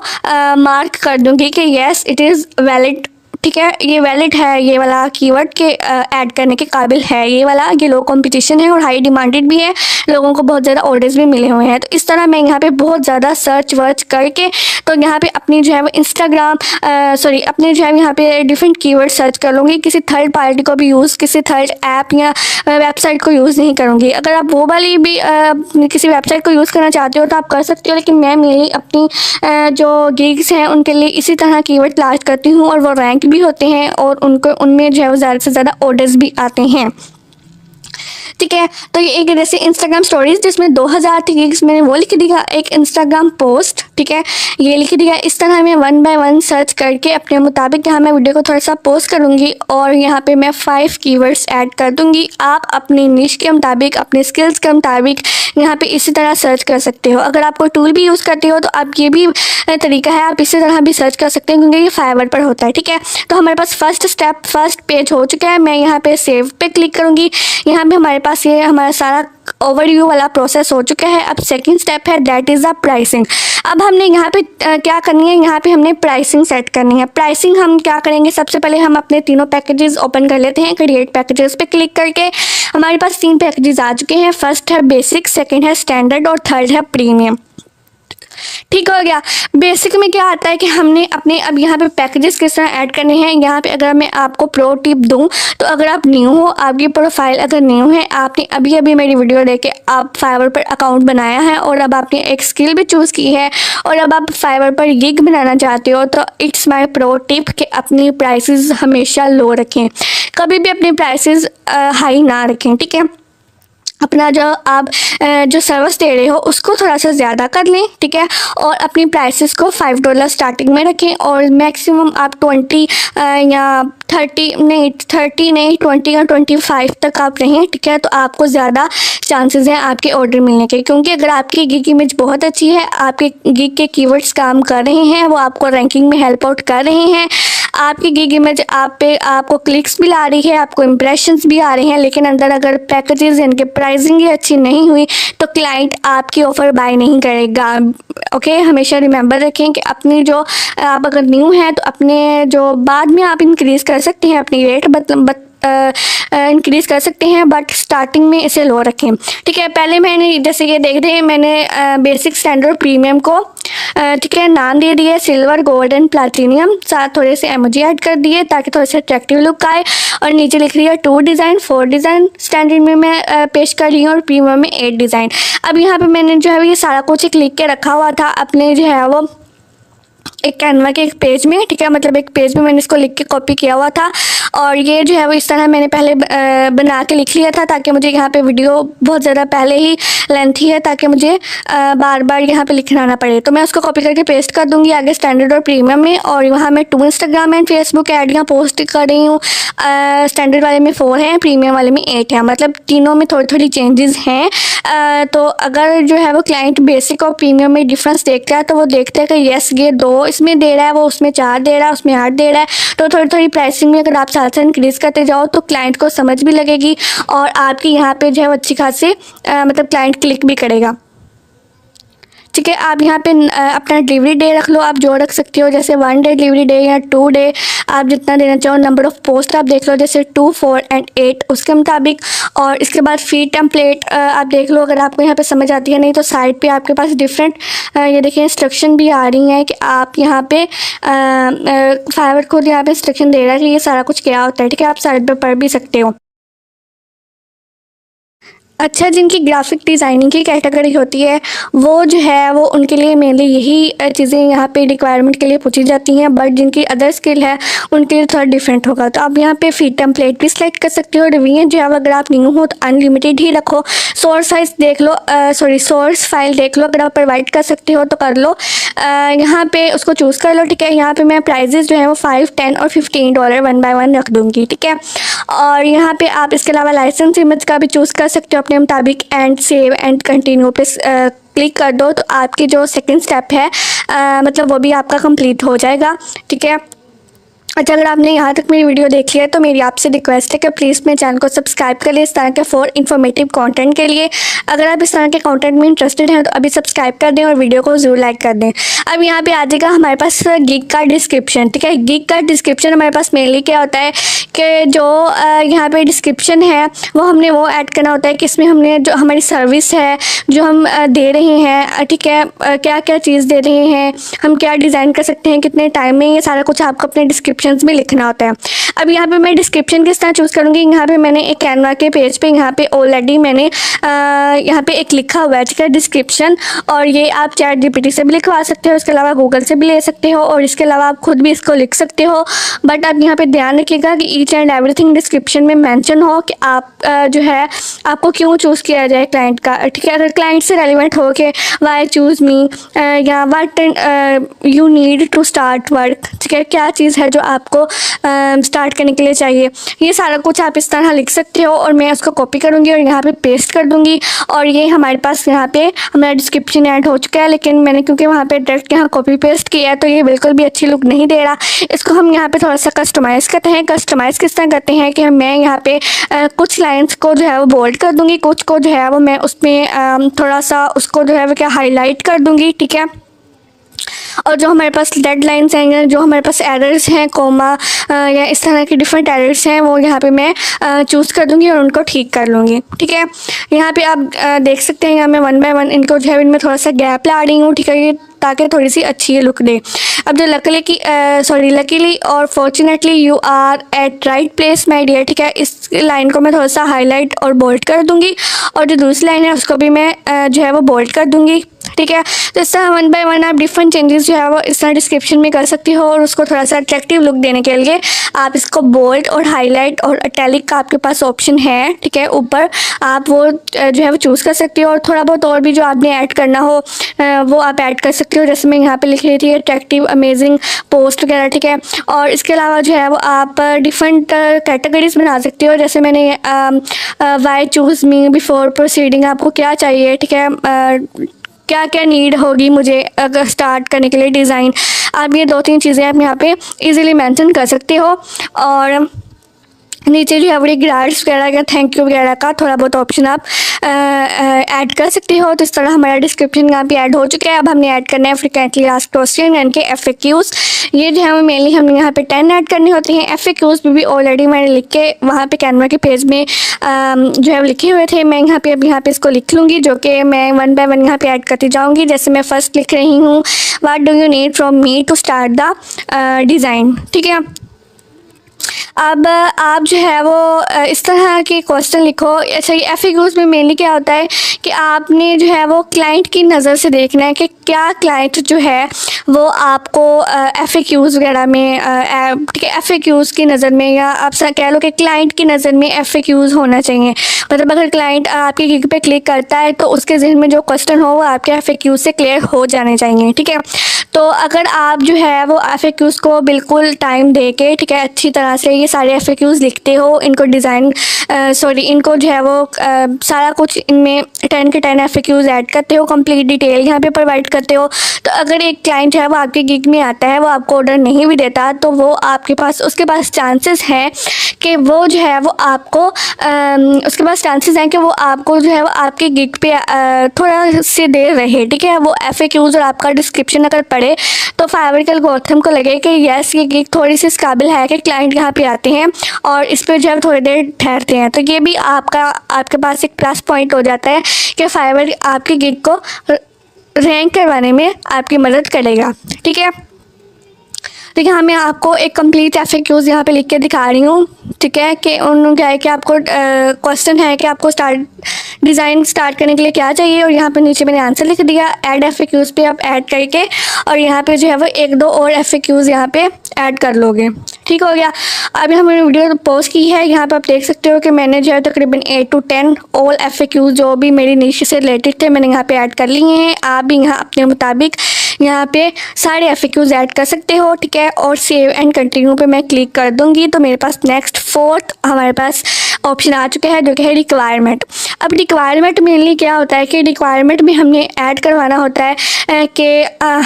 मार्क कर दूँगी कि येस इट इज़ वैलिड, ठीक है, ये वैलिड है, ये वाला कीवर्ड के ऐड करने के काबिल है, ये वाला, ये लो कंपटीशन है और हाई डिमांडेड भी है, लोगों को बहुत ज़्यादा ऑर्डर्स भी मिले हुए हैं। तो इस तरह मैं यहाँ पे बहुत ज़्यादा सर्च वर्च करके तो यहाँ पे अपनी जो है वो अपने जो है यहाँ पे डिफरेंट कीवर्ड सर्च कर लूँगी। किसी थर्ड पार्टी को भी किसी थर्ड ऐप या वेबसाइट को यूज़ नहीं करूँगी। अगर आप वो वाली भी किसी वेबसाइट को यूज़ करना चाहते हो तो आप कर सकते हो, लेकिन मैं मेनली अपनी जो गिग्स हैं उनके लिए इसी तरह कीवर्ड तलाश करती हूँ और वो रैंक भी होते हैं और उनमें जो है वो ज़्यादा से ज़्यादा ऑर्डर्स भी आते हैं। ठीक है, तो ये एक जैसे इंस्टाग्राम स्टोरीज जिसमें 2000 थी गिग्स, मैंने वो लिख दिया। एक इंस्टाग्राम पोस्ट, ठीक है, ये लिख दिया। इस तरह मैं 1 बाय 1 सर्च करके अपने मुताबिक यहाँ मैं वीडियो को थोड़ा सा पोस्ट करूँगी और यहाँ पे मैं 5 कीवर्ड्स ऐड कर दूँगी। आप अपनी निश के मुताबिक, अपने स्किल्स के मुताबिक यहाँ पे इसी तरह सर्च कर सकते हो। अगर आप कोई टूल भी यूज़ करते हो तो आप ये भी तरीका है, आप इसी तरह भी सर्च कर सकते हैं क्योंकि ये फाइवर पर होता है। ठीक है, तो हमारे पास फर्स्ट पेज हो चुका है। मैं यहाँ पे सेव पे क्लिक करूँगी। यहाँ पे हमारे पास ये हमारा सारा ओवरव्यू वाला प्रोसेस हो चुका है। अब सेकंड स्टेप है, दैट इज़ द प्राइसिंग। अब हमने यहाँ पे क्या करनी है, यहाँ पे हमने प्राइसिंग सेट करनी है। प्राइसिंग हम क्या करेंगे, सबसे पहले हम अपने तीनों पैकेजेस ओपन कर लेते हैं। क्रिएट पैकेजेस पे क्लिक करके हमारे पास 3 पैकेजेस आ चुके हैं। फर्स्ट है बेसिक, सेकंड है स्टैंडर्ड और थर्ड है प्रीमियम। ठीक हो गया। बेसिक में क्या आता है कि हमने अपने अब यहाँ पे पैकेजेस किस तरह ऐड करने हैं। यहाँ पे अगर मैं आपको प्रो टिप दूँ तो अगर आप न्यू हो, आपकी प्रोफाइल अगर न्यू है, आपने अभी अभी मेरी वीडियो देख के आप फाइवर पर अकाउंट बनाया है और अब आपने एक स्किल भी चूज़ की है और अब आप फाइवर पर गिग बनाना चाहते हो, तो इट्स माई प्रो टिप कि अपनी प्राइसेस हमेशा लो रखें, कभी भी अपनी प्राइसेस हाई ना रखें। ठीक है, अपना जो आप जो सर्विस दे रहे हो उसको थोड़ा सा ज़्यादा कर लें। ठीक है, और अपनी प्राइसेस को $5 स्टार्टिंग में रखें और मैक्सिमम आप 20 या 30 नहीं 20 या 25 तक आप रहें। ठीक है, तो आपको ज़्यादा चांसेस हैं आपके ऑर्डर मिलने के, क्योंकि अगर आपकी गिग इमेज बहुत अच्छी है, आपके गिग के कीवर्ड्स काम कर रहे हैं, वो आपको रैंकिंग में हेल्प आउट कर रहे हैं, आपकी गिग इमेज आपको क्लिक्स भी ला रही है, आपको इम्प्रेशंस भी आ रहे हैं, लेकिन अंदर अगर पैकेजेस इनके प्राइसिंग ही अच्छी नहीं हुई तो क्लाइंट आपकी ऑफ़र बाय नहीं करेगा। ओके, हमेशा रिमेंबर रखें कि अपनी जो आप अगर न्यू हैं तो अपने जो बाद में आप इंक्रीज़ कर सकते हैं अपनी रेट, इंक्रीज़ कर सकते हैं, बट स्टार्टिंग में इसे लो रखें। ठीक है, पहले मैंने जैसे ये देख रहे हैं, मैंने बेसिक, स्टैंडर्ड, प्रीमियम को ठीक है नाम दे दिए सिल्वर, गोल्ड एंड प्लैटिनियम, साथ थोड़े से इमोजी ऐड कर दिए ताकि थोड़े से अट्रैक्टिव लुक आए, और नीचे लिख रही है 2 डिज़ाइन, 4 डिज़ाइन स्टैंडर्ड में मैं पेश कर रही हूँ और प्रीमियम में 8 डिज़ाइन। अब यहाँ पे मैंने जो है ये सारा कुछ एक लिख के रखा हुआ था अपने जो है वो एक कैनवा के एक पेज में। ठीक है, मतलब एक पेज में मैंने इसको लिख के कॉपी किया हुआ था और ये जो है वो इस तरह मैंने पहले बना के लिख लिया था ताकि मुझे यहाँ पे वीडियो बहुत ज़्यादा पहले ही लेंथी है ताकि मुझे बार बार यहाँ पे लिखना ना पड़े। तो मैं उसको कॉपी करके पेस्ट कर दूँगी आगे स्टैंडर्ड और प्रीमियम में, और वहाँ मैं 2 इंस्टाग्राम एंड फेसबुक आइडियाँ पोस्ट कर रही हूँ। स्टैंडर्ड वाले में 4 हैं, प्रीमियम वाले में 8 हैं, मतलब तीनों में थोड़ी थोड़ी चेंजेस हैं। तो अगर जो है वो क्लाइंट बेसिक और प्रीमियम में डिफरेंस देखता है तो वो देखते हैं कि येस ये 2 इसमें दे रहा है, वो उसमें 4 दे रहा है, उसमें 8 दे रहा है। तो थोड़ी थोड़ी प्राइसिंग में अगर आप साथ साथ इंक्रीज़ करते जाओ तो क्लाइंट को समझ भी लगेगी और आपकी यहाँ पे जो है वो अच्छी खासी मतलब क्लाइंट क्लिक भी करेगा। ठीक है, आप यहाँ पे अपना डिलीवरी डे रख लो, आप जो रख सकते हो, जैसे 1 डे डिलीवरी डे या 2 डे, आप जितना देना चाहो। नंबर ऑफ़ पोस्ट आप देख लो, जैसे 2, 4 एंड 8 उसके मुताबिक। और इसके बाद फीड टेम्पलेट आप देख लो, अगर आपको यहाँ पे समझ आती है, नहीं तो साइड पे आपके पास डिफरेंट ये देखिए इंस्ट्रक्शन भी आ रही हैं कि आप यहाँ पे फाइवर खुद यहाँ पे इंस्ट्रक्शन दे रहा है कि ये सारा कुछ क्या होता है। ठीक है, आप साइड पर पढ़ भी सकते हो। अच्छा, जिनकी ग्राफिक डिज़ाइनिंग की कैटेगरी होती है वो जो है वो उनके लिए मेनली यही चीज़ें यहाँ पे रिक्वायरमेंट के लिए पूछी जाती हैं, बट जिनकी अदर स्किल है उनके लिए थोड़ा डिफरेंट होगा। तो आप यहाँ पे फीड टेम्पलेट भी सिलेक्ट कर सकते हो। रिवीजन जो है अगर आप न्यू हो तो अनलिमिटेड ही रखो। सोर्स फाइल देख लो, सोर्स फाइल देख लो, अगर आप प्रोवाइड कर सकते हो तो कर लो। यहाँ पे उसको चूज़ कर लो, ठीक है। यहाँ पे मैं प्राइजेस जो है वो 5, 10 और $15 1 by 1 रख दूँगी, ठीक है। और यहाँ पे आप इसके अलावा लाइसेंस इमेज का भी चूज़ कर सकते हो अपने मुताबिक। एंड सेव एंड कंटिन्यू पे क्लिक कर दो तो आपकी जो सेकंड स्टेप है मतलब वो भी आपका कंप्लीट हो जाएगा, ठीक है। अच्छा, अगर आपने यहाँ तक मेरी वीडियो देख लिया है तो मेरी आपसे रिक्वेस्ट है कि प्लीज़ मेरे चैनल को सब्सक्राइब कर लें इस तरह के फॉर इन्फॉर्मेटिव कंटेंट के लिए। अगर आप इस तरह के कंटेंट में इंटरेस्टेड हैं तो अभी सब्सक्राइब कर दें और वीडियो को ज़रूर लाइक कर दें। अब यहाँ पे आ जाएगा हमारे पास गिग का डिस्क्रिप्शन, ठीक है। गिग का डिस्क्रिप्शन हमारे पास मेनली क्या होता है कि जो यहाँ पे डिस्क्रिप्शन है वो हमने वो ऐड करना होता है कि इसमें हमने जो हमारी सर्विस है जो हम दे रहे हैं, ठीक है, क्या क्या चीज़ दे रहे हैं, हम क्या डिज़ाइन कर सकते हैं, कितने टाइम में, ये सारा कुछ आपको अपने डिस्क्रिप्शन में लिखना होता है। अब यहाँ पे मैं डिस्क्रिप्शन किस तरह चूज़ करूँगी, यहाँ पे मैंने एक कैनवा के पेज पे यहाँ पे ऑलरेडी मैंने यहाँ पे एक लिखा हुआ है, ठीक है, डिस्क्रिप्शन। और ये आप चैट जीपीटी से भी लिखवा सकते हो, इसके अलावा गूगल से भी ले सकते हो और इसके अलावा आप खुद भी इसको लिख सकते हो। बट आप यहाँ पे ध्यान रखिएगा कि ईच एंड एवरीथिंग डिस्क्रिप्शन में मेंशन हो कि आप जो है आपको क्यों चूज़ किया जाए क्लाइंट का, ठीक है। अगर क्लाइंट से रेलिवेंट हो के वाई चूज़ मी या what you need to start work, ठीक है, क्या चीज़ है जो आपको स्टार्ट करने के लिए चाहिए, ये सारा कुछ आप इस तरह लिख सकते हो। और मैं उसको कॉपी करूँगी और यहाँ पे पेस्ट कर दूँगी और ये हमारे पास यहाँ पे हमारा डिस्क्रिप्शन ऐड हो चुका है। लेकिन मैंने क्योंकि वहाँ पे डायरेक्ट यहाँ कॉपी पेस्ट किया है तो ये बिल्कुल भी अच्छी लुक नहीं दे रहा। इसको हम यहाँ पे थोड़ा सा कस्टमाइज़ करते हैं। कस्टमाइज़ किस तरह करते हैं कि मैं यहाँ पे कुछ लाइन्स को जो है वो बोल्ड कर दूँगी, कुछ को जो है वो मैं उसमें थोड़ा सा उसको जो है वो क्या हाईलाइट कर दूँगी, ठीक है। और जो हमारे पास डेडलाइंस हैं, जो हमारे पास एरर्स हैं, कोमा या इस तरह के डिफरेंट एरर्स हैं, वो यहाँ पे मैं चूज़ कर दूँगी और उनको ठीक कर लूँगी, ठीक है। यहाँ पे आप देख सकते हैं यहाँ मैं 1 by 1 इनको जो है इनमें थोड़ा सा गैप ला रही हूँ, ठीक है, ये ताकि थोड़ी सी अच्छी ये लुक दे। अब जो लकीली और fortunately you are at right place my dear, ठीक है, इस लाइन को मैं थोड़ा सा हाईलाइट और बोल्ड कर दूँगी और जो दूसरी लाइन है उसको भी मैं जो है वो बोल्ड कर दूँगी, ठीक है। तो इस तरह 1 by 1 आप डिफरेंट चेंजेस जो है वो इस तरह डिस्क्रिप्शन में कर सकती हो और उसको थोड़ा सा अट्रैक्टिव लुक देने के लिए आप इसको बोल्ड और हाईलाइट और इटैलिक का आपके पास ऑप्शन है, ठीक है, ऊपर आप वो जो है वो चूज़ कर सकती हो। और थोड़ा बहुत और भी जो आपने ऐड करना हो वो आप ऐड कर सकते हो, जैसे मैं यहाँ पे लिख रही थी अट्रैक्टिव अमेजिंग पोस्ट वगैरह, ठीक है। और इसके अलावा जो है वो आप डिफरेंट कैटेगरीज बना सकते हो, जैसे मैंने why choose me before proceeding, आपको क्या चाहिए, ठीक है, क्या क्या नीड होगी मुझे अगर स्टार्ट करने के लिए डिज़ाइन, आप ये 2-3 चीज़ें आप यहाँ पे इजीली मेंशन कर सकते हो। और नीचे जो है बड़ी ग्राड्स वगैरह का, थैंक यू वगैरह का थोड़ा बहुत ऑप्शन आप ऐड कर सकते हो। तो इस तरह हमारा डिस्क्रिप्शन यहाँ पे ऐड हो चुका है। अब हमने ऐड करना है फ्रिक्वेंटली आस्क्ड क्वेश्चन यानी कि FAQs। ये जो है मेनली हमने यहाँ पे 10 ऐड करनी होती हैं। FAQs भी ऑलरेडी मैंने लिख के वहाँ पे कैनवा के पेज में जो है लिखे हुए थे। मैं यहाँ पे इसको लिख लूँगी, जो कि मैं 1 by 1 यहाँ पे ऐड करती जाऊँगी। जैसे मैं फर्स्ट लिख रही हूँ, what do you need from me to start the design, ठीक है। अब आप जो है वो इस तरह के क्वेश्चन लिखो। अच्छा, ये FAQs में मेनली क्या होता है कि आपने जो है वो क्लाइंट की नज़र से देखना है कि क्या क्लाइंट जो है वो आपको FAQs वगैरह में, ठीक है, FAQs की नज़र में, या आप कह लो कि क्लाइंट की नज़र में FAQs होना चाहिए। मतलब अगर क्लाइंट आपके गिग पे क्लिक करता है तो उसके जहन में जो क्वेश्चन हो वो आपके FAQs से क्लियर हो जाने चाहिए, ठीक है। तो अगर आप जो है वो FAQs को बिल्कुल टाइम दे के, ठीक है, अच्छी तरह से ये सारे FAQs लिखते हो, इनको इनको जो है वो सारा कुछ इनमें 10 के 10 FAQs ऐड करते हो, कंप्लीट डिटेल यहाँ पे प्रोवाइड करते हो, तो अगर एक क्लाइंट है वो आपके गिग में आता है, वो आपको ऑर्डर नहीं भी देता, तो वो उसके पास चांसेस हैं कि वो जो है वो आपको उसके पास चांसेस हैं कि वो आपको जो है वो आपके गिग पे थोड़ा से देर रहे, ठीक है। वो FAQs और आपका डिस्क्रिप्शन अगर पढ़े तो फाइवर के एल्गोरिथम को लगे कि यस ये गिग थोड़ी सी इस काबिल है कि क्लाइंट यहाँ पे आते हैं और इस पर जो है थोड़ी देर ठहरते हैं। तो ये भी आपके पास एक प्लस पॉइंट हो जाता है कि फाइवर आपके गिग को रैंक करवाने में आपकी मदद करेगा, ठीक है। तो यहाँ मैं आपको एक कंप्लीट FAQs यहाँ पे लिख के दिखा रही हूँ। ठीक है, कि उन्होंने क्या है कि आपको क्वेश्चन है कि आपको डिज़ाइन स्टार्ट करने के लिए क्या चाहिए, और यहाँ पे नीचे मैंने आंसर लिख दिया। ऐड FAQs पे आप ऐड करके और यहाँ पे जो है वो 1-2 और FAQs यहाँ पे ऐड कर लोगे। ठीक हो गया। अभी हमने वीडियो पोस्ट की है, यहाँ पे आप देख सकते हो कि मैंने जो है तकरीबन 8 to 10 ऑल FAQs जो भी मेरी नीचे से रिलेटेड थे मैंने यहाँ पे ऐड कर लिए हैं। आप भी यहाँ अपने मुताबिक यहाँ पे सारे FAQs ऐड कर सकते हो। ठीक है, और सेव एंड कंटिन्यू पे मैं क्लिक कर दूँगी तो मेरे पास नेक्स्ट 4th हमारे पास ऑप्शन आ चुका है जो कि है रिक्वायरमेंट। अब रिक्वायरमेंट मेनली क्या होता है कि रिक्वायरमेंट में हमने ऐड करवाना होता है कि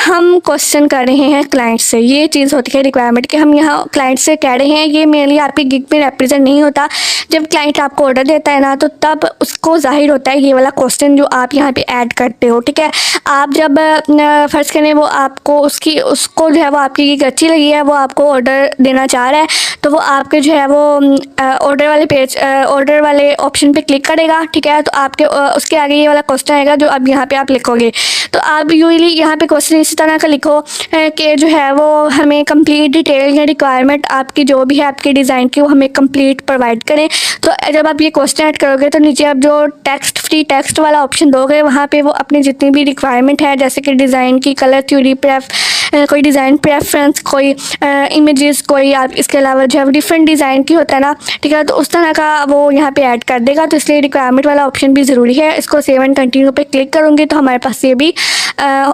हम क्वेश्चन कर रहे हैं क्लाइंट से। ये चीज़ होती है रिक्वायरमेंट कि हम यहाँ क्लाइंट से कह रहे हैं। ये मेनली आपकी गिग में रिप्रेजेंट नहीं होता। जब क्लाइंट आपको ऑर्डर देता है ना तो तब उसको जाहिर होता है ये वाला क्वेश्चन जो आप यहाँ पे ऐड करते हो। ठीक है, आप जब फर्स्ट करें वो आपको उसको जो है वो आपकी गिग अच्छी लगी है, वो आपको ऑर्डर देना चाह रहा है तो वो आपके जो है वो ऑर्डर वाले ऑप्शन पे क्लिक करेगा। ठीक है, तो आपके उसके आगे ये वाला क्वेश्चन आएगा जो अब यहाँ पे आप लिखोगे। तो आप यूजली यहाँ पे क्वेश्चन इसी तरह का लिखो कि जो है वो हमें कंप्लीट डिटेल या रिक्वायरमेंट आपकी जो भी है आपके डिज़ाइन की वो हमें कंप्लीट प्रोवाइड करें। तो जब आप ये क्वेश्चन ऐड करोगे तो नीचे आप जो फ्री टेक्स्ट वाला ऑप्शन दोगे वहाँ पे वो अपनी जितनी भी रिक्वायरमेंट है जैसे कि डिज़ाइन की, कलर थ्योरी, कोई डिज़ाइन प्रेफरेंस, कोई इमेजेस, कोई आप इसके अलावा जो है डिफरेंट डिज़ाइन की होता है ना। ठीक है, तो उस तरह का वो यहाँ पे ऐड कर देगा। तो इसलिए रिक्वायरमेंट वाला ऑप्शन भी ज़रूरी है। इसको सेव एंड कंटिन्यू पे क्लिक करूँगी तो हमारे पास ये भी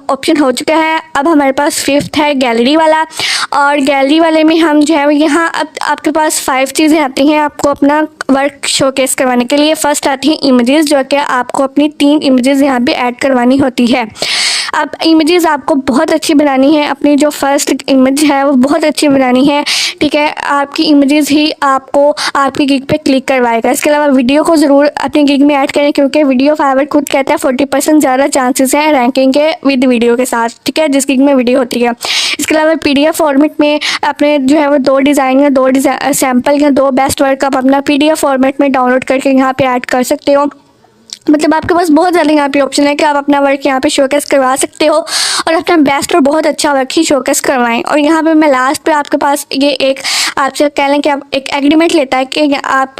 ऑप्शन हो चुका है। अब हमारे पास 5th है गैलरी वाला, और गैलरी वाले में हम जो है यहाँ अब आपके पास 5 चीज़ें आती हैं आपको अपना वर्क शोकेस करवाने के लिए। फर्स्ट आती है इमेजेस जो कि आपको अपनी 3 इमेजेस यहाँ पे ऐड करवानी होती है। अब इमेजेस आपको बहुत अच्छी बनानी है, अपनी जो फर्स्ट इमेज है वो बहुत अच्छी बनानी है। ठीक है, आपकी इमेजेस ही आपको आपकी गिग पे क्लिक करवाएगा। इसके अलावा वीडियो को ज़रूर अपनी गिग में ऐड करें क्योंकि वीडियो फाइवर खुद कहता है 40% ज़्यादा चांसेस हैं रैंकिंग के विद वीडियो के साथ। ठीक है, जिस गिग में वीडियो होती है। इसके अलावा PDF फॉर्मेट में अपने जो है वो 2 डिज़ाइन या 2 सैम्पल या 2 बेस्ट वर्क आप अपना PDF फॉर्मेट में डाउनलोड करके यहाँ पे ऐड कर सकते हो। मतलब आपके पास बहुत ज़्यादा यहाँ पे ऑप्शन है कि आप अपना वर्क यहाँ पे शोकेस करवा सकते हो और अपना बेस्ट और बहुत अच्छा वर्क ही शोकेस करवाएं। और यहाँ पे मैं लास्ट पे आपके पास ये एक आपसे कह लें कि आप एक एग्रीमेंट लेता है कि आप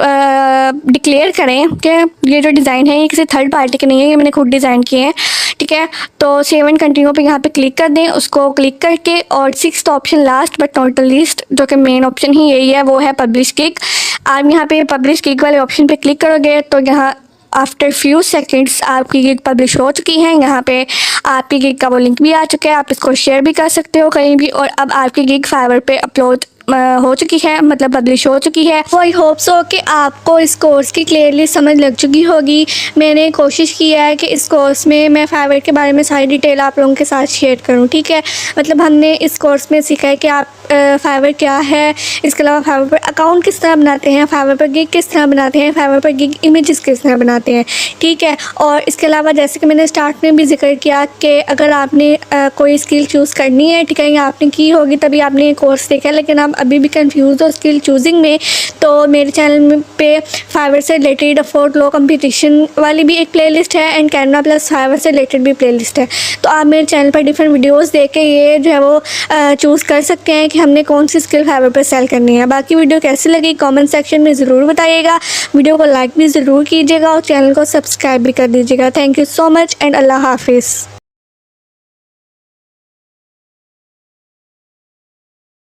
डिक्लेयर करें कि ये जो डिज़ाइन है ये किसी थर्ड पार्टी के नहीं है, ये मैंने खुद डिज़ाइन किए हैं। ठीक है, तो सेव एंड कंटिन्यू पे यहाँ पे क्लिक कर दें, उसको क्लिक करके और 6th option last but not the least जो कि मेन ऑप्शन ही यही है वो है पब्लिश गिग। आप यहाँ पे पब्लिश गिग वाले ऑप्शन पे क्लिक करोगे तो यहाँ आफ्टर फ्यू सेकंड्स आपकी गिग पब्लिश हो चुकी है। यहाँ पे आपकी गिग का वो लिंक भी आ चुका है, आप इसको शेयर भी कर सकते हो कहीं भी। और अब आपकी गिग फाइवर पे अपलोड हो चुकी है, मतलब पब्लिश हो चुकी है। तो आई होप सो कि आपको इस कोर्स की क्लियरली समझ लग चुकी होगी। मैंने कोशिश की है कि इस कोर्स में मैं फाइवर के बारे में सारी डिटेल आप लोगों के साथ शेयर करूं। ठीक है, मतलब हमने इस कोर्स में सीखा है कि आप फाइवर क्या है, इसके अलावा फाइवर पर अकाउंट किस तरह बनाते हैं, फाइवर पर गिग किस तरह बनाते हैं, फाइवर पर गिग इमेजेस किस तरह बनाते हैं। ठीक है, और इसके अलावा जैसे कि मैंने स्टार्ट में भी जिक्र किया कि अगर आपने कोई स्किल चूज़ करनी है, ठीक है, या आपने की होगी तभी आपने ये कोर्स देखा, लेकिन आप अभी भी कंफ्यूज हो स्किल चूजिंग में, तो मेरे चैनल पे फाइवर से रिलेटेड अफोर्ड लो कंपटीशन वाली भी एक प्लेलिस्ट है एंड कैनवा प्लस फाइवर से रिलेटेड भी प्लेलिस्ट है। तो आप मेरे चैनल पर डिफरेंट वीडियोस देख के ये जो है वो चूज़ कर सकते हैं कि हमने कौन सी स्किल फाइवर पर सेल करनी है। बाकी वीडियो कैसी लगी कमेंट सेक्शन में ज़रूर बताइएगा, वीडियो को लाइक भी ज़रूर कीजिएगा और चैनल को सब्सक्राइब भी कर दीजिएगा। Thank you so much and अल्लाह हाफिज़।